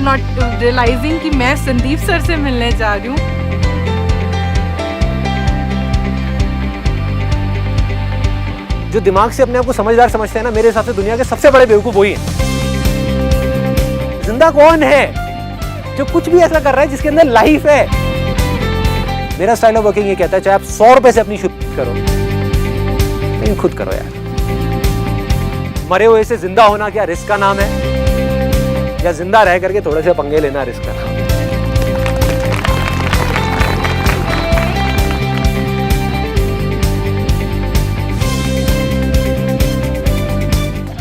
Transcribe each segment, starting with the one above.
Not realising कि मैं Sandeep sir से मिलने जा रही हूँ। जो दिमाग से अपने आप को समझदार समझते हैं ना, मेरे हिसाब से दुनिया के सबसे बड़े बेवकूफ वही हैं। जिंदा कौन है जो कुछ भी ऐसा कर रहा है जिसके अंदर लाइफ है? मेरा स्टाइल ऑफ वर्किंग ये कहता है चाहे आप 100 रुपए से अपनी शुरू करो, लेकिन खुद करो यार। मरे हुए से जिंदा होना क्या रिस्क का नाम है? या जिंदा रह करके थोड़े से पंगे लेना रिस्क का नाम है?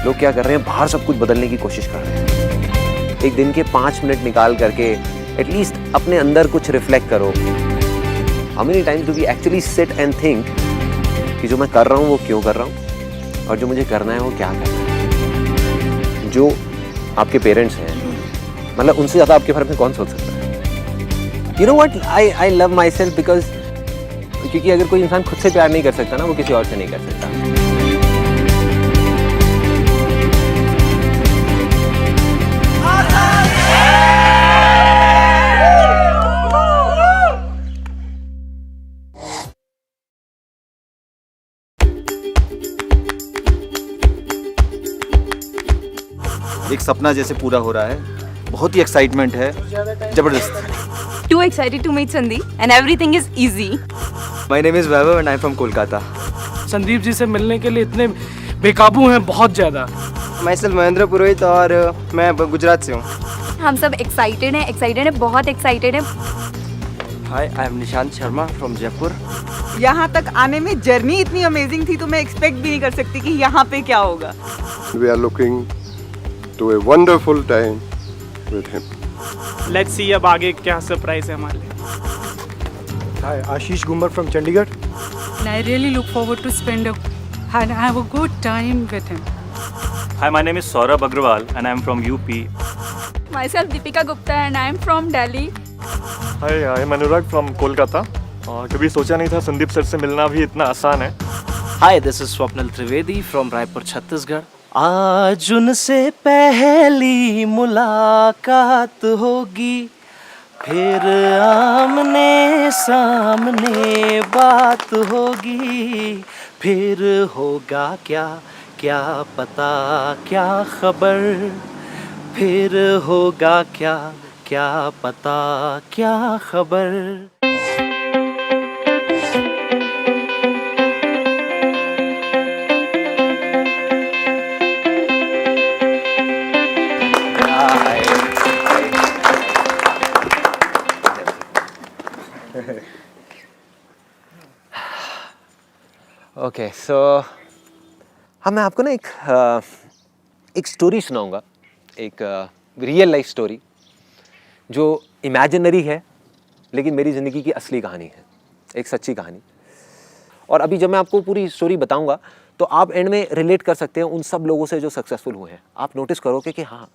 लोग क्या कर रहे हैं, बाहर सब कुछ बदलने की कोशिश कर रहे हैं। एक दिन के 5 मिनट निकाल करके एटलीस्ट अपने अंदर कुछ रिफ्लेक्ट करो। How many times do we actually sit and think कि जो मैं कर रहा हूँ वो क्यों कर रहा हूँ, और जो मुझे करना है वो क्या करना है। जो आपके पेरेंट्स हैं, मतलब उनसे ज़्यादा आपके बारे में कौन सोच सकता है? You know what, I love my self because, क्योंकि अगर कोई इंसान खुद से प्यार नहीं कर सकता ना, वो किसी और से नहीं कर सकता। एक सपना जैसे पूरा हो रहा है, बहुत ही एक्साइटमेंट है, जबरदस्त। Too excited to meet Sandeep and everything is easy. My name is Vaibhav and I'm from Kolkata. Sandeep ji से मिलने के लिए इतने बेकाबू हैं, बहुत ज़्यादा। मैं महेंद्र पुरोहित और मैं गुजरात से हूँ। हम सब एक्साइटेड हैं, बहुत एक्साइटेड हैं। Hi, I am Nishant Sharma from Jaipur. यहाँ तक आने में जर्नी इतनी अमेजिंग थी तो मैं एक्सपेक्ट भी नहीं कर सकती कि यहाँ पे क्या होगा। We are looking to a wonderful time with him. Let's see अब आगे क्या सरप्राइज है हमारे लिए। Hi, Ashish Gumbar from Chandigarh. And I really look forward to spend and have a good time with him. Hi, my name is Saurabh Agrawal and I am from UP. Myself Deepika Gupta and I am from Delhi. Hi, I M Anurag from Kolkata. कभी सोचा नहीं था Sandeep sir से मिलना भी इतना आसान है। Hi, this is Swapnil Trivedi from Raipur Chhattisgarh. आज उनसे पहली मुलाकात होगी, फिर आमने सामने बात होगी, फिर होगा क्या क्या पता क्या खबर, फिर होगा क्या क्या पता क्या खबर। ओके सो हाँ, मैं आपको ना एक स्टोरी सुनाऊंगा, एक रियल लाइफ स्टोरी जो इमेजिनरी है लेकिन मेरी ज़िंदगी की असली कहानी है, एक सच्ची कहानी। और अभी जब मैं आपको पूरी स्टोरी बताऊंगा तो आप एंड में रिलेट कर सकते हैं उन सब लोगों से जो सक्सेसफुल हुए हैं। आप नोटिस करोगे कि हाँ,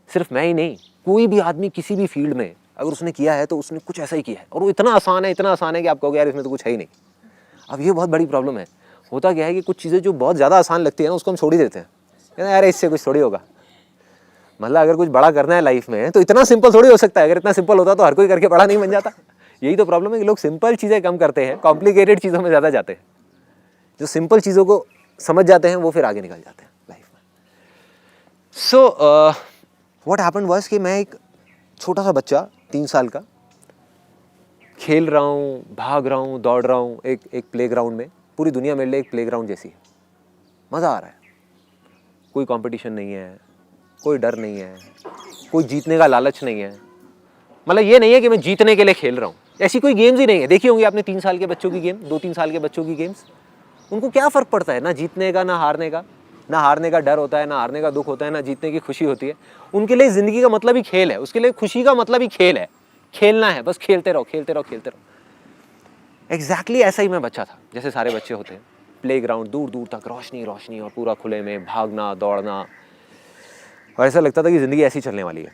सिर्फ मैं ही नहीं, कोई भी आदमी किसी भी फील्ड में अगर उसने किया है तो उसने कुछ ऐसा ही किया है, और वो इतना आसान है कि आप कहोगे यार इसमें तो कुछ है ही नहीं। अब ये बहुत बड़ी प्रॉब्लम है। होता क्या है कि कुछ चीज़ें जो बहुत ज़्यादा आसान लगती है ना, उसको हम छोड़ ही देते हैं, कहते हैं यार इससे कुछ थोड़ी होगा। मतलब अगर कुछ बड़ा करना है लाइफ में तो इतना सिंपल थोड़ी हो सकता है। अगर इतना सिंपल होता तो हर कोई करके बड़ा नहीं बन जाता। यही तो प्रॉब्लम है कि लोग सिंपल चीज़ें कम करते हैं, कॉम्प्लिकेटेड चीज़ों में ज़्यादा जाते हैं। जो सिंपल चीज़ों को समझ जाते हैं वो फिर आगे निकल जाते हैं लाइफ में। सो व्हाट हैपेंड वाज कि मैं एक छोटा सा बच्चा 3 साल का खेल रहा हूँ, भाग रहा हूँ, दौड़ रहा हूँ एक प्लेग्राउंड में। पूरी दुनिया मेरे लिए एक प्लेग्राउंड जैसी है, मज़ा आ रहा है। कोई कंपटीशन नहीं है, कोई डर नहीं है, कोई जीतने का लालच नहीं है। मतलब ये नहीं है कि मैं जीतने के लिए खेल रहा हूँ, ऐसी कोई गेम्स ही नहीं है। देखी होंगी आपने 3 साल के बच्चों की गेम, 2-3 साल के बच्चों की गेम्स। उनको क्या फ़र्क पड़ता है, ना जीतने का ना हारने का। ना हारने का डर होता है, ना हारने का दुख होता है, ना जीतने की खुशी होती है। उनके लिए ज़िंदगी का मतलब ही खेल है, उसके लिए खुशी का मतलब ही खेल है। खेलना है, बस खेलते रहो खेलते रहो खेलते रहो। एग्जैक्टली ऐसा ही मैं बच्चा था जैसे सारे बच्चे होते हैं। प्लेग्राउंड, दूर दूर तक रोशनी रोशनी और पूरा खुले में भागना दौड़ना, और ऐसा लगता था कि ज़िंदगी ऐसी चलने वाली है।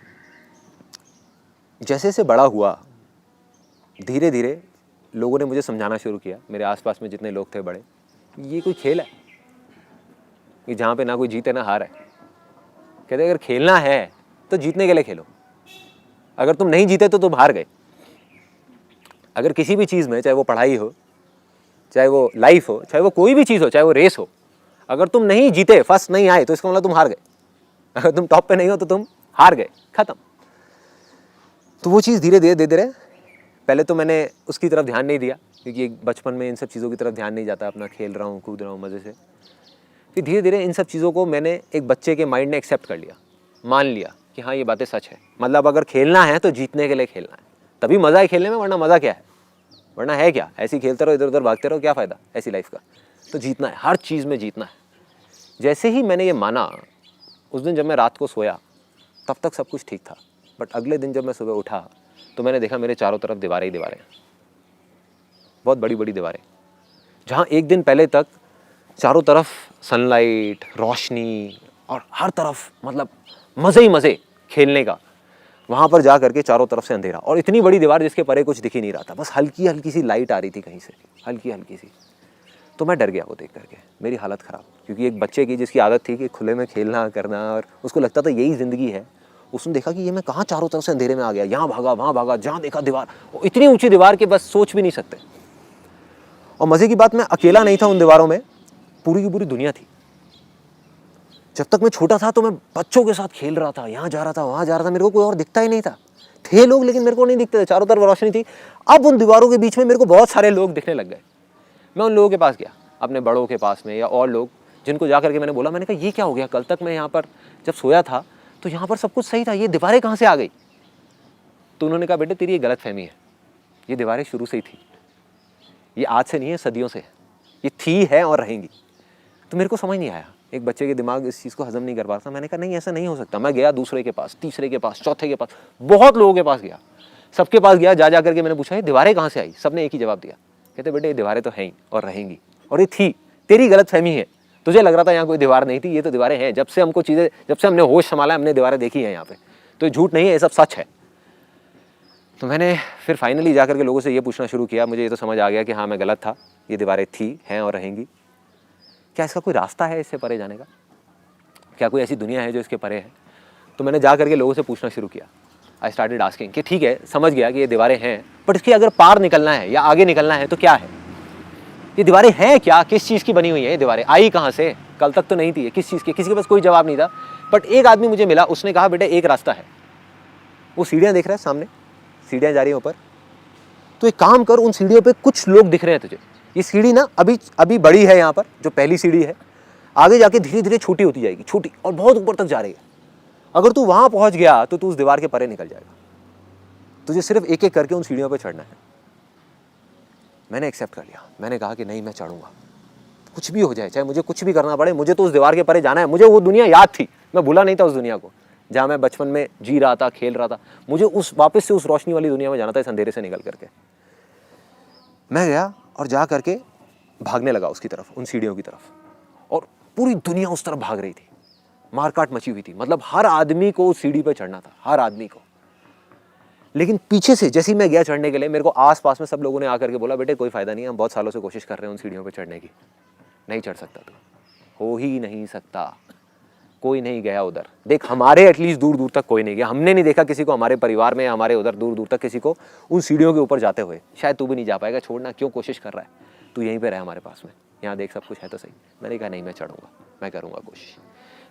जैसे जैसे बड़ा हुआ, धीरे धीरे लोगों ने मुझे समझाना शुरू किया, मेरे आसपास में जितने लोग थे बड़े, ये कोई खेल है कि जहाँ पे ना कोई जीते ना हार है। कहते अगर खेलना है तो जीतने के लिए खेलो, अगर तुम नहीं जीते तो तुम हार गए। अगर किसी भी चीज़ में, चाहे वो पढ़ाई हो, चाहे वो लाइफ हो, चाहे वो कोई भी चीज़ हो, चाहे वो रेस हो, अगर तुम नहीं जीते, फर्स्ट नहीं आए, तो इसका मतलब तुम हार गए। अगर तुम टॉप पे नहीं हो तो तुम हार गए, खत्म। तो वो चीज़ धीरे धीरे पहले तो मैंने उसकी तरफ ध्यान नहीं दिया, क्योंकि एक बचपन में इन सब चीज़ों की तरफ ध्यान नहीं जाता, अपना खेल रहा हूँ, कूद रहा हूँ मज़े से। फिर धीरे धीरे इन सब चीज़ों को मैंने एक बच्चे के माइंड ने एक्सेप्ट कर लिया, मान लिया कि हाँ ये बातें सच है। मतलब अगर खेलना है तो जीतने के लिए खेलना है, तभी मज़ा है खेलने में, वरना मज़ा क्या है, वरना है क्या, ऐसे ही खेलते रहो, इधर उधर भागते रहो, क्या फ़ायदा ऐसी लाइफ का। तो जीतना है, हर चीज़ में जीतना है। जैसे ही मैंने ये माना, उस दिन जब मैं रात को सोया तब तक सब कुछ ठीक था, बट अगले दिन जब मैं सुबह उठा तो मैंने देखा मेरे चारों तरफ दीवारें ही दीवारें, बहुत बड़ी बड़ी दीवारें। जहाँ एक दिन पहले तक चारों तरफ सनलाइट, रोशनी और हर तरफ मतलब मज़े ही मज़े खेलने का, वहाँ पर जा करके चारों तरफ से अंधेरा और इतनी बड़ी दीवार जिसके परे कुछ दिख ही नहीं रहा था, बस हल्की हल्की सी लाइट आ रही थी कहीं से, हल्की हल्की सी। तो मैं डर गया वो देख करके, मेरी हालत ख़राब, क्योंकि एक बच्चे की जिसकी आदत थी कि खुले में खेलना करना और उसको लगता था यही ज़िंदगी है, उसने देखा कि ये मैं कहाँ चारों तरफ से अंधेरे में आ गया, यहाँ भागा वहाँ भागा, जहाँ देखा दीवार, और इतनी ऊंची दीवार कि बस सोच भी नहीं सकते। और मज़े की बात, मैं अकेला नहीं था उन दीवारों में, पूरी की पूरी दुनिया थी। जब तक मैं छोटा था तो मैं बच्चों के साथ खेल रहा था, यहाँ जा रहा था वहाँ जा रहा था, मेरे को कोई और दिखता ही नहीं था। थे लोग लेकिन मेरे को नहीं दिखते थे, चारों तरफ रोशनी थी। अब उन दीवारों के बीच में मेरे को बहुत सारे लोग दिखने लग गए। मैं उन लोगों के पास गया, अपने बड़ों के पास में या और लोग जिनको जा करके मैंने बोला, मैंने कहा ये क्या हो गया, कल तक मैं यहाँ पर जब सोया था तो यहाँ पर सब कुछ सही था, ये दीवारें कहाँ से आ गई। तो उन्होंने कहा बेटे तेरी ये गलतफहमी है, ये दीवारें शुरू से ही थी, ये आज से नहीं है, सदियों से है, ये थी है और रहेंगी। तो मेरे को समझ नहीं आया, एक बच्चे के दिमाग इस चीज़ को हजम नहीं कर पा रहा था। मैंने कहा नहीं ऐसा नहीं हो सकता। मैं गया दूसरे के पास, तीसरे के पास, चौथे के पास, बहुत लोगों के पास गया, सबके पास गया, जा करके मैंने पूछा ये दीवारें कहाँ से आई। सबने एक ही जवाब दिया, कहते बेटे ये दीवारें तो हैं ही और रहेंगी, और ये थी, तेरी गलतफहमी है, तुझे लग रहा था यहाँ कोई दीवार नहीं थी, ये तो दीवारें हैं। जब से हमको चीज़ें, जब से हमने होश संभाला हमने दीवारें देखी हैं यहाँ पे, तो झूठ नहीं है, ये सब सच है। तो मैंने फिर फाइनली जा करके लोगों से ये पूछना शुरू किया, मुझे ये तो समझ आ गया कि हाँ मैं गलत था, ये दीवारें थी, हैं और रहेंगी। क्या इसका कोई रास्ता है इससे परे जाने का, क्या कोई ऐसी दुनिया है जो इसके परे है। तो मैंने जा करके लोगों से पूछना शुरू किया। आई स्टार्टेड आस्किंग कि ठीक है समझ गया कि ये दीवारें हैं, बट इसकी अगर पार निकलना है या आगे निकलना है तो क्या है, ये दीवारें हैं क्या, किस चीज़ की बनी हुई है, ये दीवारें आई कहाँ से, कल तक तो नहीं थी, किस चीज़ की। किसी के पास कोई जवाब नहीं था, बट एक आदमी मुझे मिला, उसने कहा बेटे एक रास्ता है। वो सीढ़ियाँ देख रहा है सामने, सीढ़ियाँ जा रही हैं ऊपर, तो एक काम कर, उन सीढ़ियों पे कुछ लोग दिख रहे हैं तुझे। ये सीढ़ी ना अभी बड़ी है, यहाँ पर जो पहली सीढ़ी है, आगे जाके धीरे धीरे छोटी होती जाएगी, छोटी और बहुत ऊपर तक जा रही है। अगर तू वहाँ पहुँच गया तो तू उस दीवार के परे निकल जाएगा। तुझे सिर्फ एक एक करके उन सीढ़ियों पर चढ़ना है। मैंने एक्सेप्ट कर लिया, मैंने कहा कि नहीं मैं चढ़ूंगा, कुछ भी हो जाए, चाहे मुझे कुछ भी करना पड़े, मुझे तो उस दीवार के परे जाना है। मुझे वो दुनिया याद थी, मैं भूला नहीं था उस दुनिया को, जहाँ मैं बचपन में जी रहा था, खेल रहा था। मुझे वापस से उस रोशनी वाली दुनिया में जाना था, इस अंधेरे से निकल करके। मैं गया और जा करके भागने लगा उसकी तरफ, उन सीढ़ियों की तरफ, और पूरी दुनिया उस तरफ भाग रही थी, मारकाट मची हुई थी। मतलब हर आदमी को उस सीढ़ी पर चढ़ना था, हर आदमी को। लेकिन पीछे से जैसे ही मैं गया चढ़ने के लिए, मेरे को आस-पास में सब लोगों ने आकर के बोला बेटे कोई फ़ायदा नहीं है, हम बहुत सालों से कोशिश कर रहे हैं उन सीढ़ियों पे चढ़ने की, नहीं चढ़ सकता तू, हो ही नहीं सकता, कोई नहीं गया उधर। देख हमारे एटलीस्ट दूर दूर तक कोई नहीं गया, हमने नहीं देखा किसी को हमारे परिवार में, हमारे उधर दूर दूर तक किसी को उन सीढ़ियों के ऊपर जाते हुए। शायद तू भी नहीं जा पाएगा, छोड़ना, क्यों कोशिश कर रहा है, तू यहीं पर रहे हमारे पास में, यहाँ देख सब कुछ है तो सही। मैंने कहा नहीं मैं चढ़ूँगा, मैं करूँगा कोशिश।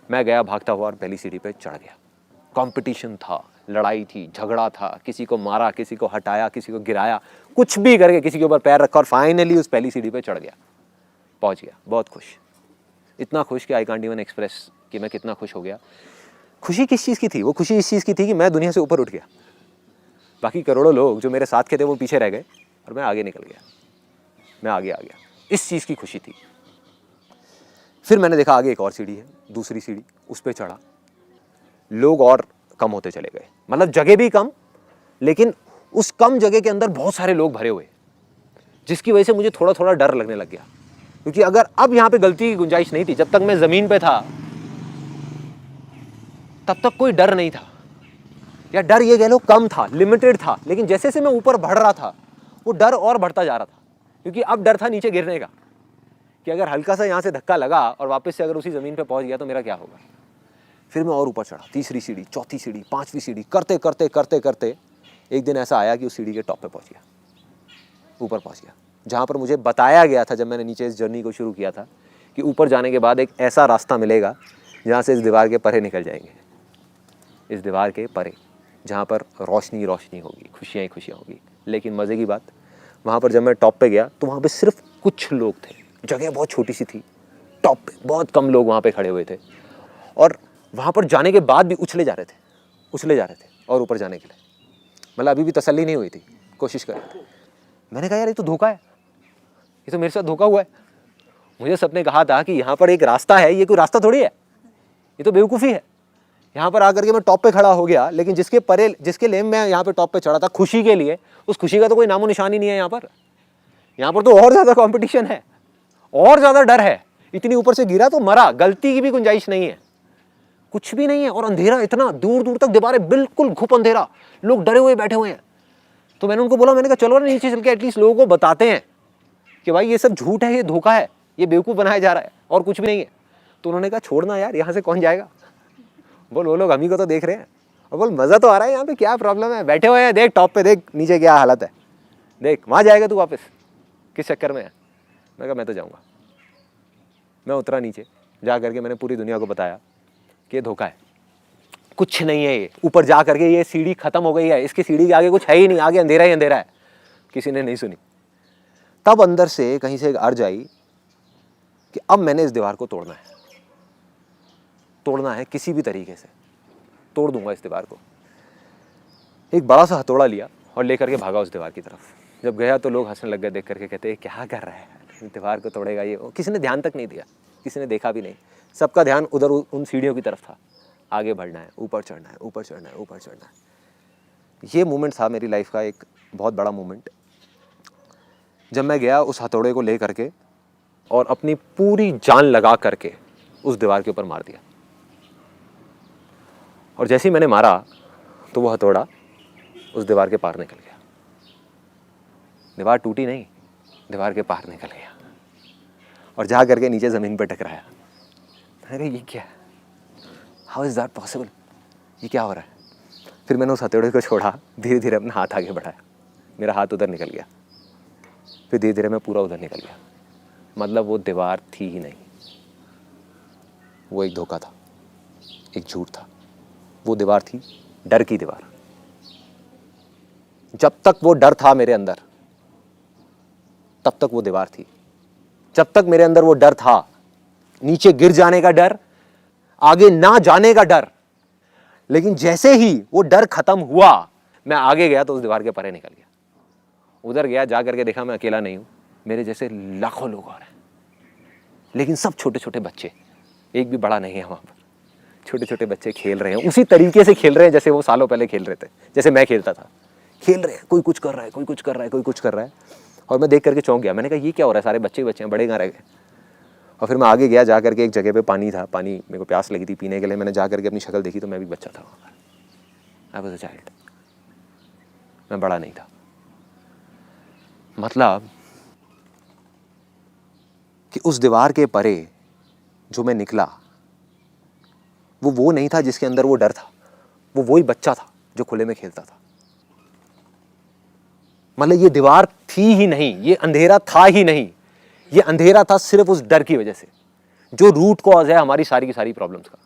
मैं गया भागता हुआ और पहली सीढ़ी पर चढ़ गया। कॉम्पिटिशन था, लड़ाई थी, झगड़ा था, किसी को मारा, किसी को हटाया, किसी को गिराया, कुछ भी करके किसी के ऊपर पैर रखा और फाइनली उस पहली सीढ़ी पे चढ़ गया, पहुंच गया। बहुत खुश, इतना खुश कि आई कांट इवन एक्सप्रेस कि मैं कितना खुश हो गया। खुशी किस चीज़ की थी? वो खुशी इस चीज़ की थी कि मैं दुनिया से ऊपर उठ गया। बाकी करोड़ों लोग जो मेरे साथ के थे वो पीछे रह गए और मैं आगे निकल गया, मैं आगे आ गया। इस चीज़ की खुशी थी। फिर मैंने देखा आगे एक और सीढ़ी है, दूसरी सीढ़ी, उस पर चढ़ा। लोग और कम होते चले गए, मतलब जगह भी कम, लेकिन उस कम जगह के अंदर बहुत सारे लोग भरे हुए, जिसकी वजह से मुझे थोड़ा थोड़ा डर लगने लग गया। क्योंकि अगर अब यहाँ पे गलती की गुंजाइश नहीं थी, जब तक मैं ज़मीन पे था तब तक कोई डर नहीं था, या डर ये कह लो कम था, लिमिटेड था। लेकिन जैसे जैसे मैं ऊपर बढ़ रहा था वो डर और बढ़ता जा रहा था, क्योंकि अब डर था नीचे गिरने का, कि अगर हल्का सा यहाँ से धक्का लगा और वापस से अगर उसी ज़मीन पे पहुँच गया तो मेरा क्या होगा। फिर मैं और ऊपर चढ़ा, तीसरी सीढ़ी, चौथी सीढ़ी, पांचवी सीढ़ी, करते करते करते करते एक दिन ऐसा आया कि उस सीढ़ी के टॉप पे पहुंच गया, ऊपर पहुंच गया, जहाँ पर मुझे बताया गया था जब मैंने नीचे इस जर्नी को शुरू किया था कि ऊपर जाने के बाद एक ऐसा रास्ता मिलेगा जहाँ से इस दीवार के परे निकल जाएंगे, इस दीवार के परे, जहाँ पर रोशनी रोशनी होगी, खुशियाँ ही खुशियाँ होगी। लेकिन मज़े की बात, वहाँ पर जब मैं टॉप पे गया तो वहाँ पे सिर्फ कुछ लोग थे, जगह बहुत छोटी सी थी, टॉप पे बहुत कम लोग वहाँ पे खड़े हुए थे, और वहाँ पर जाने के बाद भी उछले जा रहे थे और ऊपर जाने के लिए, मतलब अभी भी तसल्ली नहीं हुई थी, कोशिश कर रहे थे। मैंने कहा यार ये तो धोखा है, ये तो मेरे साथ धोखा हुआ है। मुझे सबने कहा था कि यहाँ पर एक रास्ता है, ये कोई रास्ता थोड़ी है, ये तो बेवकूफ़ी है। यहाँ पर आकर के मैं टॉप पे खड़ा हो गया, लेकिन जिसके लिए मैं यहाँ पे टॉप पे चढ़ा था खुशी के लिए, उस खुशी का तो कोई नामो निशान ही नहीं है यहाँ पर तो और ज़्यादा कंपटीशन है, और ज़्यादा डर है। इतनी ऊपर से गिरा तो मरा, गलती की भी गुंजाइश नहीं है, कुछ भी नहीं है, और अंधेरा इतना, दूर दूर तक दीवारें, बिल्कुल घुप अंधेरा, लोग डरे हुए बैठे हुए हैं। तो मैंने उनको बोला, मैंने कहा चलो नीचे चल के एटलीस्ट लोगों को बताते हैं कि भाई ये सब झूठ है, ये धोखा है, ये बेवकूफ़ बनाया जा रहा है और कुछ भी नहीं है। तो उन्होंने कहा छोड़ना यार, यहाँ से कौन जाएगा, बोल वो लोग हम ही को तो देख रहे हैं, और बोल मज़ा तो आ रहा है, यहाँ पे क्या प्रॉब्लम है, बैठे हुए हैं, देख टॉप पे, देख नीचे क्या हालत है, देख वहाँ जाएगा तू वापस, किस चक्कर में है। मैं कहा मैं तो जाऊँगा। मैं उतरा नीचे, जा करके मैंने पूरी दुनिया को बताया कि ये धोखा है, कुछ नहीं है, ये ऊपर जा करके ये सीढ़ी खत्म हो गई है, इसकी सीढ़ी के आगे कुछ है ही नहीं, आगे अंधेरा ही अंधेरा है। किसी ने नहीं सुनी। तब अंदर से कहीं से एक अर्ज आई कि अब मैंने इस दीवार को तोड़ना है, किसी भी तरीके से तोड़ दूंगा इस दीवार को। एक बड़ा सा हथौड़ा लिया और लेकर के भागा उस दीवार की तरफ। जब गया तो लोग हंसने लग गए, देख करके कहते क्या कर रहा है, दीवार को तोड़ेगा ये। किसी ने ध्यान तक नहीं दिया, किसी ने देखा भी नहीं, सबका ध्यान उधर उन सीढ़ियों की तरफ था। आगे बढ़ना है, ऊपर चढ़ना है, ऊपर चढ़ना है, ऊपर चढ़ना है। ये मोमेंट था मेरी लाइफ का एक बहुत बड़ा मोमेंट, जब मैं गया उस हथौड़े को ले करके और अपनी पूरी जान लगा करके उस दीवार के ऊपर मार दिया। और जैसे ही मैंने मारा तो वो हथौड़ा उस दीवार के पार निकल गया। दीवार टूटी नहीं, दीवार के पार निकल गया और जा करके नीचे ज़मीन पर टकराया। अरे ये क्या है, हाउ इज़ दैट पॉसिबल, ये क्या हो रहा है। फिर मैंने उस हथौड़े को छोड़ा, धीरे धीरे अपना हाथ आगे बढ़ाया, मेरा हाथ उधर निकल गया, फिर धीरे धीरे मैं पूरा उधर निकल गया। मतलब वो दीवार थी ही नहीं, वो एक धोखा था, एक झूठ था। वो दीवार थी डर की दीवार। जब तक वो डर था मेरे अंदर तब तक वो दीवार थी। जब तक मेरे अंदर वो डर था, नीचे गिर जाने का डर, आगे ना जाने का डर, लेकिन जैसे ही वो डर खत्म हुआ, मैं आगे गया तो उस दीवार के परे निकल गया। उधर गया, जा करके देखा मैं अकेला नहीं हूं, मेरे जैसे लाखों लोग और हैं, लेकिन सब छोटे छोटे बच्चे, एक भी बड़ा नहीं है वहां पर। छोटे छोटे बच्चे खेल रहे हैं, उसी तरीके से खेल रहे हैं जैसे वो सालों पहले खेल रहे थे, जैसे मैं खेलता था। खेल रहे हैं, कोई कुछ कर रहा है, कोई कुछ कर रहा है, कोई कुछ कर रहा है। और मैं देख करके चौंक गया। मैंने कहा ये क्या हो रहा है, सारे बच्चे बच्चे हैं, बड़े कहाँ रह गए। और फिर मैं आगे गया, जा करके एक जगह पे पानी था, पानी मेरे को प्यास लगी थी पीने के लिए। मैंने जा करके अपनी शक्ल देखी तो मैं भी बच्चा था वहाँ पर। आई वाज अ चाइल्ड, मैं बड़ा नहीं था। मतलब कि उस दीवार के परे जो मैं निकला, वो नहीं था जिसके अंदर वो डर था, वो वही बच्चा था जो खुले में खेलता था। मतलब ये दीवार थी ही नहीं, ये अंधेरा था ही नहीं, ये अंधेरा था सिर्फ उस डर की वजह से, जो रूट कॉज है हमारी सारी की सारी प्रॉब्लम्स का।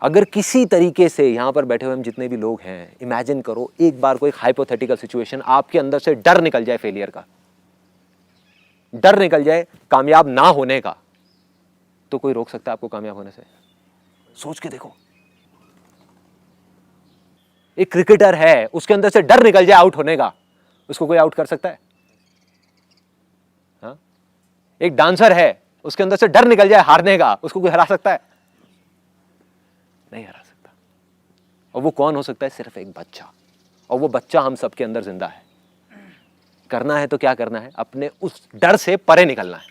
अगर किसी तरीके से यहां पर बैठे हुए हम जितने भी लोग हैं, इमेजिन करो एक बार कोई हाइपोथेटिकल सिचुएशन, आपके अंदर से डर निकल जाए फेलियर का, डर निकल जाए कामयाब ना होने का, तो कोई रोक सकता है आपको कामयाब होने से? सोच के देखो। एक क्रिकेटर है, उसके अंदर से डर निकल जाए आउट होने का, उसको कोई आउट कर सकता है? हाँ? एक डांसर है, उसके अंदर से डर निकल जाए हारने का, उसको कोई हरा सकता है? नहीं हरा सकता। और वो कौन हो सकता है? सिर्फ एक बच्चा। और वो बच्चा हम सबके अंदर जिंदा है। करना है तो क्या करना है? अपने उस डर से परे निकलना है,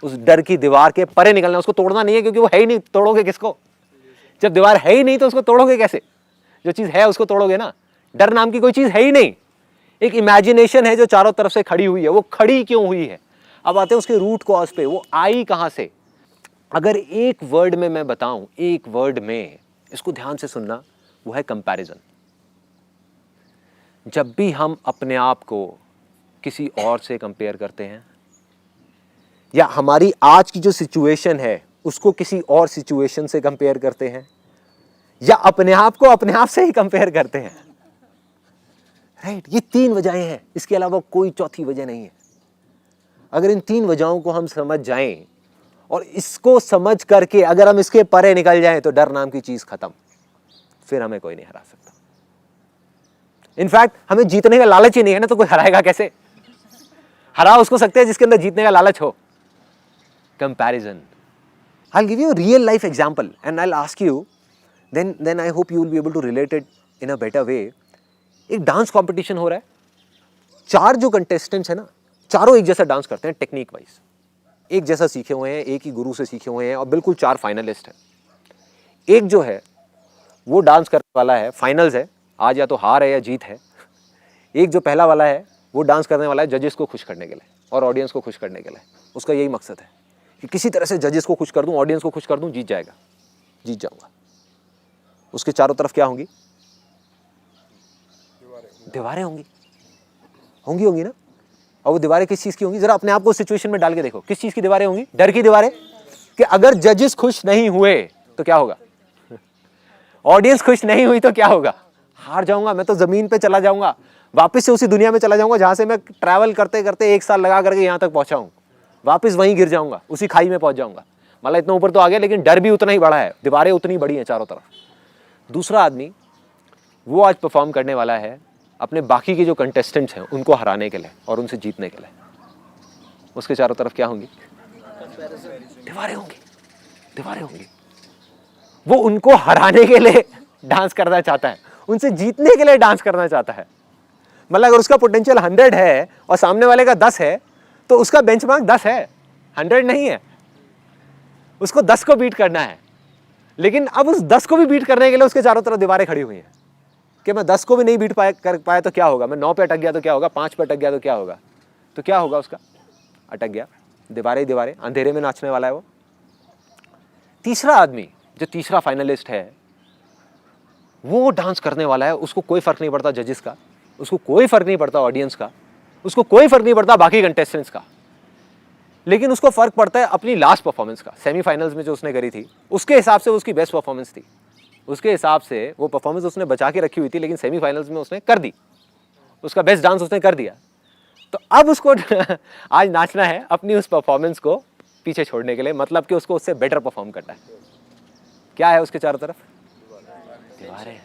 उस डर की दीवार के परे निकलना है। उसको तोड़ना नहीं है, क्योंकि वो है ही नहीं, तोड़ोगे किसको? जब दीवार है ही नहीं तो उसको तोड़ोगे कैसे? जो चीज है उसको तोड़ोगे ना। डर नाम की कोई चीज है ही नहीं, एक इमेजिनेशन है जो चारों तरफ से खड़ी हुई है। वो खड़ी क्यों हुई है? अब आते हैं उसके रूट कॉज पे, वो आई कहां से? अगर एक वर्ड में मैं बताऊं, एक वर्ड में, इसको ध्यान से सुनना, वो है कंपैरिजन। जब भी हम अपने आप को किसी और से कंपेयर करते हैं या हमारी आज की जो सिचुएशन है उसको किसी और सिचुएशन से कंपेयर करते हैं या अपने आप को अपने आप से ही कंपेयर करते हैं, राइट, ये 3 वजहें हैं, इसके अलावा कोई चौथी वजह नहीं है। अगर इन 3 वजहों को हम समझ जाएं और इसको समझ करके अगर हम इसके परे निकल जाएं तो डर नाम की चीज खत्म, फिर हमें कोई नहीं हरा सकता। इनफैक्ट हमें जीतने का लालच ही नहीं है ना, तो कोई हराएगा कैसे? हरा उसको सकते हैं जिसके अंदर जीतने का लालच हो। Comparison. I'll give you a real life example and I'll ask you, then I hope you will be able to relate it in a better way. एक डांस कंपटीशन हो रहा है, 4 जो कंटेस्टेंट्स है ना, चारों एक जैसा डांस करते हैं टेक्निक वाइज, एक जैसा सीखे हुए हैं, एक ही गुरु से सीखे हुए हैं और बिल्कुल 4 फाइनलिस्ट हैं। एक जो है वो डांस करने वाला है, फाइनल्स है, आज या तो हार है या जीत है। एक जो पहला वाला है वो डांस करने वाला है जजेस को खुश करने के लिए और ऑडियंस को खुश करने के लिए। उसका यही मकसद है कि किसी तरह से जजेस को खुश कर दूं, ऑडियंस को खुश कर दूं, जीत जाएगा, जीत जाऊंगा। उसके चारों तरफ क्या होंगी? दीवारें होंगी, होंगी ना। और वो दीवारें किस चीज की होंगी? जरा अपने आप को सिचुएशन में डाल के देखो, किस चीज की दीवारें होंगी? डर की दीवारें कि अगर जजेस खुश नहीं हुए तो क्या होगा, ऑडियंस खुश नहीं हुई तो क्या होगा, हार जाऊंगा, मैं तो जमीन पे चला जाऊंगा, वापस से उसी दुनिया में चला जाऊंगा जहां से मैं ट्रैवल करते करते 1 साल लगा करके यहां तक पहुंचा हूं, वापस वहीं गिर जाऊंगा, उसी खाई में पहुंच जाऊंगा। मतलब इतना ऊपर तो आ गया लेकिन डर भी उतना ही बड़ा है, दीवारें उतनी बड़ी हैं चारों तरफ। दूसरा आदमी वो आज परफॉर्म करने वाला है अपने बाकी के जो कंटेस्टेंट्स हैं उनको हराने के लिए और उनसे जीतने के लिए। उसके चारों तरफ क्या होंगी? दीवारें होंगी, दीवारें होंगी। वो उनको हराने के लिए डांस करना चाहता है, उनसे जीतने के लिए डांस करना चाहता है। मतलब अगर उसका पोटेंशियल 100 है और सामने वाले का 10 है तो उसका बेंचमार्क 10 है, 100 नहीं है। उसको 10 को बीट करना है, लेकिन अब उस 10 को भी बीट करने के लिए उसके चारों तरफ दीवारें खड़ी हुई हैं कि मैं 10 को भी नहीं बीट कर पाया तो क्या होगा, मैं 9 पे अटक गया तो क्या होगा, 5 पे अटक गया तो क्या होगा, तो क्या होगा उसका, अटक गया, दीवारें ही दीवारें, अंधेरे में नाचने वाला है वो। तीसरा आदमी जो तीसरा फाइनलिस्ट है वो डांस करने वाला है, उसको कोई फर्क नहीं पड़ता जजेस का, उसको कोई फर्क नहीं पड़ता ऑडियंस का, उसको कोई फर्क नहीं पड़ता बाकी कंटेस्टेंट्स का, लेकिन उसको फर्क पड़ता है अपनी लास्ट परफॉर्मेंस का। सेमीफाइनल्स में जो उसने करी थी उसके हिसाब से उसकी बेस्ट परफॉर्मेंस थी, उसके हिसाब से वो परफॉर्मेंस उसने बचा के रखी हुई थी, लेकिन सेमीफाइनल्स में उसने कर दी, उसका बेस्ट डांस उसने कर दिया। तो अब उसको आज नाचना है अपनी उस परफॉर्मेंस को पीछे छोड़ने के लिए, मतलब कि उसको उससे बेटर परफॉर्म करना है। क्या है उसके चारों तरफ? दीवारें हैं,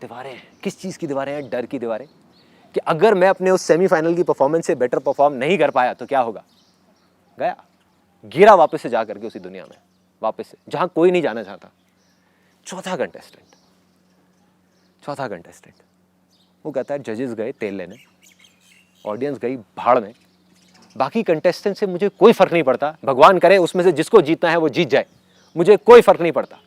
दीवारें हैं। किस चीज़ की दीवारें हैं? डर की दीवारें कि अगर मैं अपने उस सेमीफाइनल की परफॉर्मेंस से बेटर परफॉर्म नहीं कर पाया तो क्या होगा, गया, गिरा वापस से जा करके उसी दुनिया में, वापस से जहां कोई नहीं जाना चाहता। चौथा कंटेस्टेंट वो कहता है जजेस गए तेल लेने, ऑडियंस गई भाड़ में, बाकी कंटेस्टेंट से मुझे कोई फर्क नहीं पड़ता, भगवान करे उसमें से जिसको जीतना है वो जीत जाए, मुझे कोई फर्क नहीं पड़ता,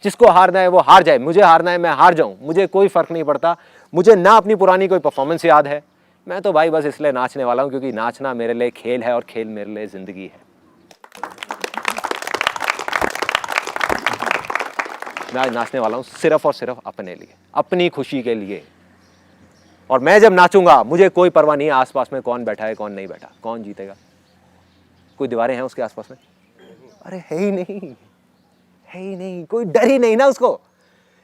जिसको हारना है वो हार जाए, मुझे हारना है मैं हार जाऊं, मुझे कोई फर्क नहीं पड़ता, मुझे ना अपनी पुरानी कोई परफॉर्मेंस याद है, मैं तो भाई बस इसलिए नाचने वाला हूं क्योंकि नाचना मेरे लिए खेल है और खेल मेरे लिए जिंदगी है। मैं आज नाचने वाला हूं सिर्फ और सिर्फ अपने लिए, अपनी खुशी के लिए, और मैं जब नाचूंगा मुझे कोई परवाह नहीं है आसपास में कौन बैठा है कौन नहीं बैठा, कौन जीतेगा। कोई दीवारें हैं उसके आसपास में? अरे है ही नहीं, है ही नहीं, कोई डर ही नहीं ना उसको,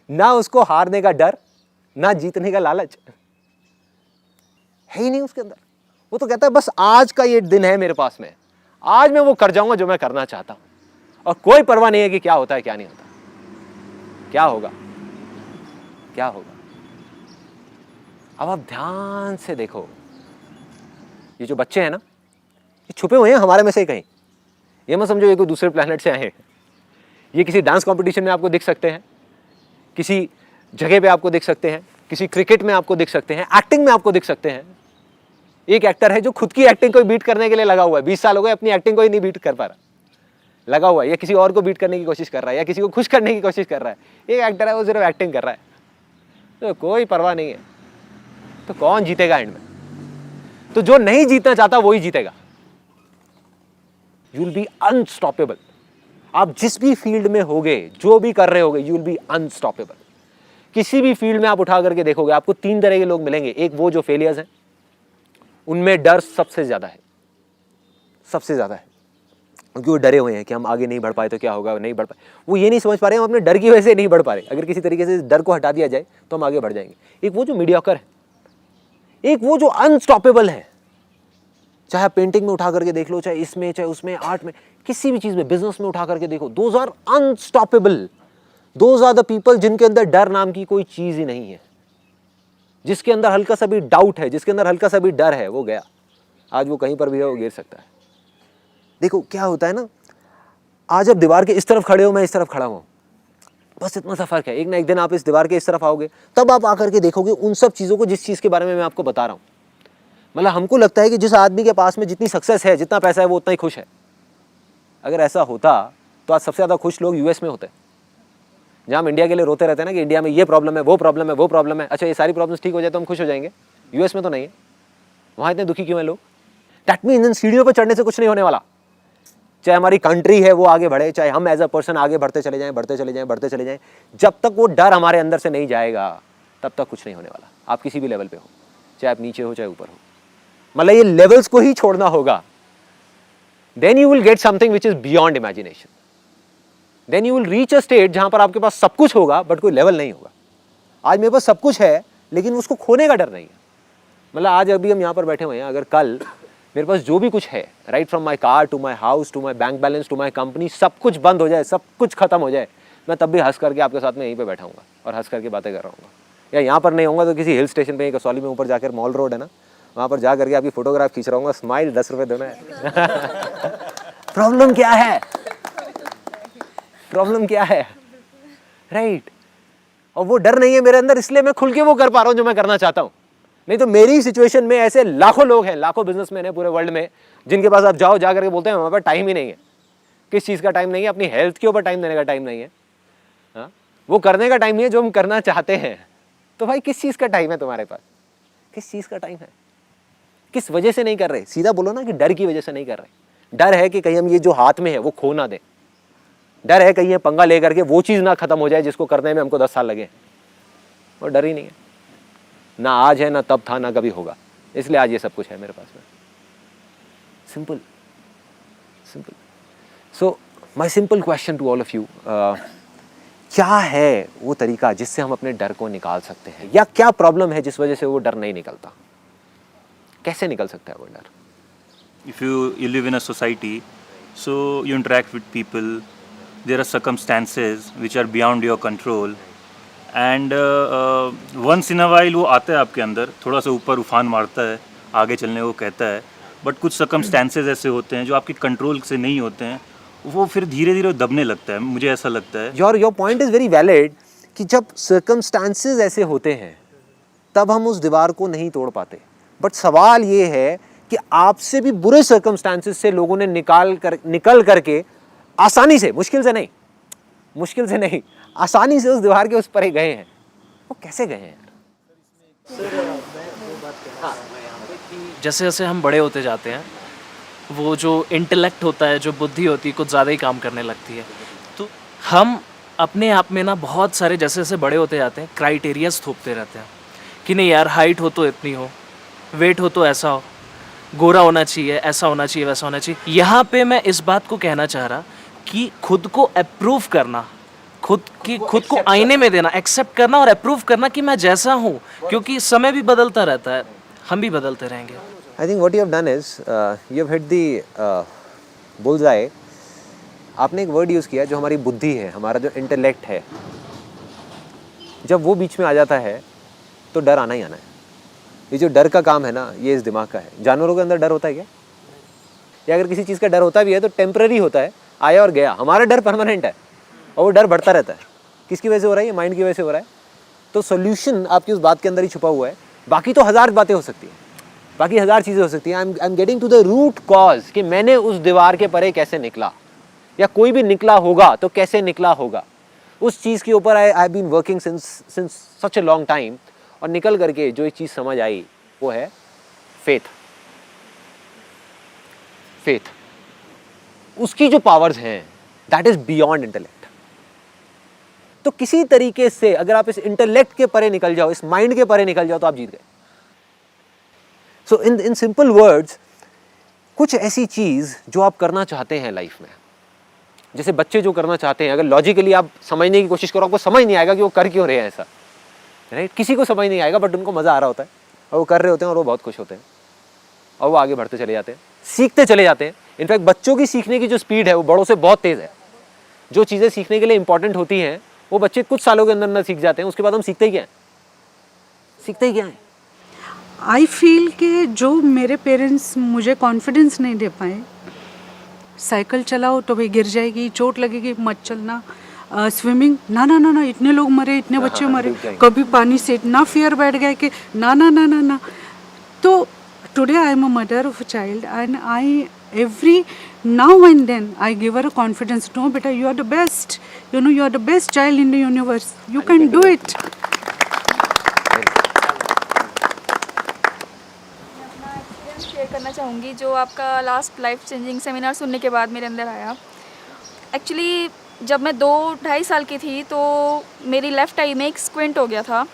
ना उसको हारने का डर ना जीतने का लालच, है ही नहीं उसके अंदर। वो तो कहता है बस आज का ये दिन है मेरे पास में, आज मैं वो कर जाऊंगा जो मैं करना चाहता हूं, और कोई परवाह नहीं है कि क्या होता है क्या नहीं होता, क्या होगा क्या होगा। अब आप ध्यान से देखो, ये जो बच्चे हैं ना ये छुपे हुए हैं हमारे में से कहीं, ये मत समझो ये कोई दूसरे प्लेनेट से आए हैं। ये किसी डांस कंपटीशन में आपको दिख सकते हैं, किसी जगह पे आपको दिख सकते हैं, किसी क्रिकेट में आपको दिख सकते हैं, एक्टिंग में आपको दिख सकते हैं। एक एक्टर है जो खुद की एक्टिंग को बीट करने के लिए लगा हुआ है, 20 साल हो गए अपनी एक्टिंग को ही नहीं बीट कर पा रहा, लगा हुआ है, या किसी और को बीट करने की कोशिश कर रहा है, या किसी को खुश करने की कोशिश कर रहा है। एक एक्टर है वो सिर्फ एक्टिंग कर रहा है, तो कोई परवाह नहीं है। तो कौन जीतेगा एंड में? तो जो नहीं जीतना चाहता वही जीतेगा। You will be unstoppable. आप जिस भी फील्ड में होगे, जो भी कर रहे होगे, यू विल बी अनस्टॉपेबल। किसी भी फील्ड में आप उठा करके देखोगे, आपको 3 तरह के लोग मिलेंगे। एक वो जो फेलियर्स हैं, उनमें डर सबसे ज्यादा है, सबसे ज्यादा है, क्योंकि वो डरे हुए हैं कि हम आगे नहीं बढ़ पाए तो क्या होगा, नहीं बढ़ पाए। वो ये नहीं समझ पा रहे हैं हम अपने डर की वजह से नहीं बढ़ पा रहे। अगर किसी तरीके से डर को हटा दिया जाए तो हम आगे बढ़ जाएंगे। एक वो जो मीडियोकर है, एक वो जो अनस्टॉपेबल है। चाहे पेंटिंग में उठा करके देख लो, चाहे इसमें, चाहे उसमें, आर्ट में, किसी भी चीज में, बिजनेस में उठा करके देखो, those are unstoppable. Those are the people जिनके अंदर डर नाम की कोई चीज ही नहीं है। जिसके अंदर हल्का सा भी डाउट है, जिसके अंदर हल्का सा भी डर है, वो गया। आज वो कहीं पर भी है, वो गिर सकता है। देखो क्या होता है ना, आज आप दीवार के इस तरफ खड़े हो, मैं इस तरफ खड़ा हूं, बस इतना सा फर्क है। एक ना एक दिन आप इस दीवार के इस तरफ आओगे, तब आप आकर के देखोगे उन सब चीजों को जिस चीज के बारे में मैं आपको बता रहा हूं। मतलब हमको लगता है कि जिस आदमी के पास में जितनी सक्सेस है, जितना पैसा है, वो उतना ही खुश है। अगर ऐसा होता तो आज सबसे ज्यादा खुश लोग यूएस में होते हैं, जहां हम इंडिया के लिए रोते रहते हैं ना कि इंडिया में ये प्रॉब्लम है, वो प्रॉब्लम है, वो प्रॉब्लम है। अच्छा, ये सारी प्रॉब्लम्स ठीक हो जाए तो हम खुश हो जाएंगे। यूएस में तो नहीं है, वहां इतने दुखी क्यों है लोग? दैट मीन्स इन सीढ़ियों पर चढ़ने से कुछ नहीं होने वाला। चाहे हमारी कंट्री है वो आगे बढ़े, चाहे हम एज अ पर्सन आगे बढ़ते चले जाएं, बढ़ते चले जाएं, बढ़ते चले जाएं, जब तक वो डर हमारे अंदर से नहीं जाएगा तब तक कुछ नहीं होने वाला। आप किसी भी लेवल पे हो, चाहे आप नीचे हो चाहे ऊपर हो, मतलब ये लेवल्स को ही छोड़ना होगा। Then you will get something which is beyond imagination. Then you will reach a state जहां पर आपके पास सब कुछ होगा बट कोई लेवल नहीं होगा। आज मेरे पास सब कुछ है लेकिन उसको खोने का डर नहीं है। मतलब आज अभी हम यहाँ पर बैठे हुए हैं, अगर कल मेरे पास जो भी कुछ है, right from my car to my house to my bank balance to my company, सब कुछ बंद हो जाए, सब कुछ खत्म हो जाए, मैं तब भी हंस करके आपके साथ में यहीं पे बैठा हूँगा और हंस करके बातें कर रहा हूँ। या यहाँ पर नहीं होऊंगा तो किसी हिल स्टेशन पे, कसौली में ऊपर जाकर मॉल रोड है ना, वहाँ पर जा करके आपकी फोटोग्राफ खींच रहा हूँ, स्माइल 10 रुपये देना है। प्रॉब्लम क्या है? प्रॉब्लम क्या है? राइट। और वो डर नहीं है मेरे अंदर, इसलिए मैं खुल के वो कर पा रहा हूँ जो मैं करना चाहता हूँ। नहीं तो मेरी सिचुएशन में ऐसे लाखों लोग हैं, लाखों बिजनेसमैन हैं पूरे वर्ल्ड में, जिनके पास आप जाओ, जा करके बोलते हैं हमारे पास टाइम ही नहीं है। किस चीज़ का टाइम नहीं है? अपनी हेल्थ के ऊपर टाइम देने का टाइम नहीं है। हाँ, वो करने का टाइम नहीं है जो हम करना चाहते हैं। तो भाई किस चीज़ का टाइम है तुम्हारे पास? किस चीज़ का टाइम है? किस वजह से नहीं कर रहे? सीधा बोलो ना कि डर की वजह से नहीं कर रहे। डर है कि कहीं हम ये जो हाथ में है वो खो ना दें। डर है कहीं ये पंगा लेकर के वो चीज़ ना खत्म हो जाए जिसको करने में हमको 10 साल लगे। और डर ही नहीं है, ना आज है, ना तब था, ना कभी होगा। इसलिए आज ये सब कुछ है मेरे पास में। Simple simple. So my simple question to all of you, क्या है वो तरीका जिससे हम अपने डर को निकाल सकते हैं? या क्या प्रॉब्लम है जिस वजह से वो डर नहीं निकलता? कैसे निकल सकता है वो डर? If you live in a society, so you interact with people, there are circumstances which are beyond your control, and once in a while वो आता है आपके अंदर, थोड़ा सा ऊपर उफान मारता है, आगे चलने को कहता है, बट कुछ circumstances ऐसे होते हैं जो आपके कंट्रोल से नहीं होते हैं, वो फिर धीरे धीरे दबने लगता है। मुझे ऐसा लगता है। Your point is very valid कि जब circumstances ऐसे होते हैं तब हम उस दीवार को नहीं तोड़ पाते। बट सवाल ये है कि आपसे भी बुरे सर्कमस्टांसेस से लोगों ने निकल करके आसानी से, मुश्किल से नहीं, आसानी से उस दीवार के उस पर गए हैं। वो कैसे गए हैं? जैसे जैसे हम बड़े होते जाते हैं, वो जो इंटेलेक्ट होता है, जो बुद्धि होती है, कुछ ज़्यादा ही काम करने लगती है। तो हम अपने आप में ना बहुत सारे, जैसे जैसे बड़े होते जाते हैं, क्राइटेरियाज थोपते रहते हैं कि नहीं यार, हाइट हो तो इतनी हो, वेट हो तो ऐसा हो, गोरा होना चाहिए, ऐसा होना चाहिए, वैसा होना चाहिए। यहाँ पे मैं इस बात को कहना चाह रहा कि खुद को अप्रूव करना, खुद को आईने में देना, एक्सेप्ट करना और अप्रूव करना कि मैं जैसा हूँ, क्योंकि समय भी बदलता रहता है, हम भी बदलते रहेंगे। I think what you have done is you have hit the bullseye. आपने एक वर्ड यूज़ किया जो हमारी बुद्धि है, हमारा जो इंटेलेक्ट है। जब वो बीच में आ जाता है तो डर आना ही आना है। ये जो डर का काम है ना, ये इस दिमाग का है। जानवरों के अंदर डर होता है क्या? या अगर किसी चीज़ का डर होता भी है तो टेम्पररी होता है, आया और गया। हमारा डर परमानेंट है और वो डर बढ़ता रहता है। किसकी वजह से हो रहा है? ये माइंड की वजह से हो रहा है। तो सोल्यूशन आपकी उस बात के अंदर ही छुपा हुआ है। बाकी तो 1000 बातें हो सकती हैं, बाकी 1000 चीज़ें हो सकती हैं। I am getting to the root cause कि मैंने उस दीवार के परे कैसे निकला, या कोई भी निकला होगा तो कैसे निकला होगा। उस चीज़ के ऊपर I have been working since such a long time. और निकल करके जो एक चीज़ समझ आई वो है फेथ। उसकी जो पावर्स हैं दैट इज बियॉन्ड इंटेलेक्ट। तो किसी तरीके से अगर आप इस इंटेलेक्ट के परे निकल जाओ, इस माइंड के परे निकल जाओ, तो आप जीत गए। सो इन सिंपल वर्ड्स, कुछ ऐसी चीज जो आप करना चाहते हैं लाइफ में, जैसे बच्चे जो करना चाहते हैं, अगर लॉजिकली आप समझने की कोशिश करो, आपको समझ नहीं आएगा कि वो कर क्यों रहे हैं ऐसा, राइट? किसी को समझ नहीं आएगा, बट उनको मजा आ रहा होता है और वो कर रहे होते हैं और वो बहुत खुश होते हैं और वो आगे बढ़ते चले जाते हैं, सीखते चले जाते हैं। इनफैक्ट बच्चों की सीखने की जो स्पीड है वो बड़ों से बहुत तेज है। जो चीज़ें सीखने के लिए इंपॉर्टेंट होती हैं वो बच्चे कुछ सालों के अंदर अंदर सीख जाते हैं, उसके बाद हम सीखते ही क्या है, सीखते ही क्या है। आई फील कि जो मेरे पेरेंट्स मुझे कॉन्फिडेंस नहीं दे पाए, साइकिल चलाओ तो भाई गिर जाएगी, चोट लगेगी, मत चलना, स्विमिंग ना ना ना ना, इतने लोग मरे, इतने बच्चे मरे, कभी पानी से इतना फियर बैठ गया कि ना ना ना ना ना। तो today I am a mother of a child and I every now and then I give her a confidence, no beta, you are the best, you know, you are the best child in the universe, you can do it. Share करना चाहूँगी जो आपका last life changing seminar सुनने के बाद मेरे अंदर आया। एक्चुअली जब मैं 2-2.5 साल की थी तो मेरी लेफ़्ट आई में एक स्क्विंट हो गया था,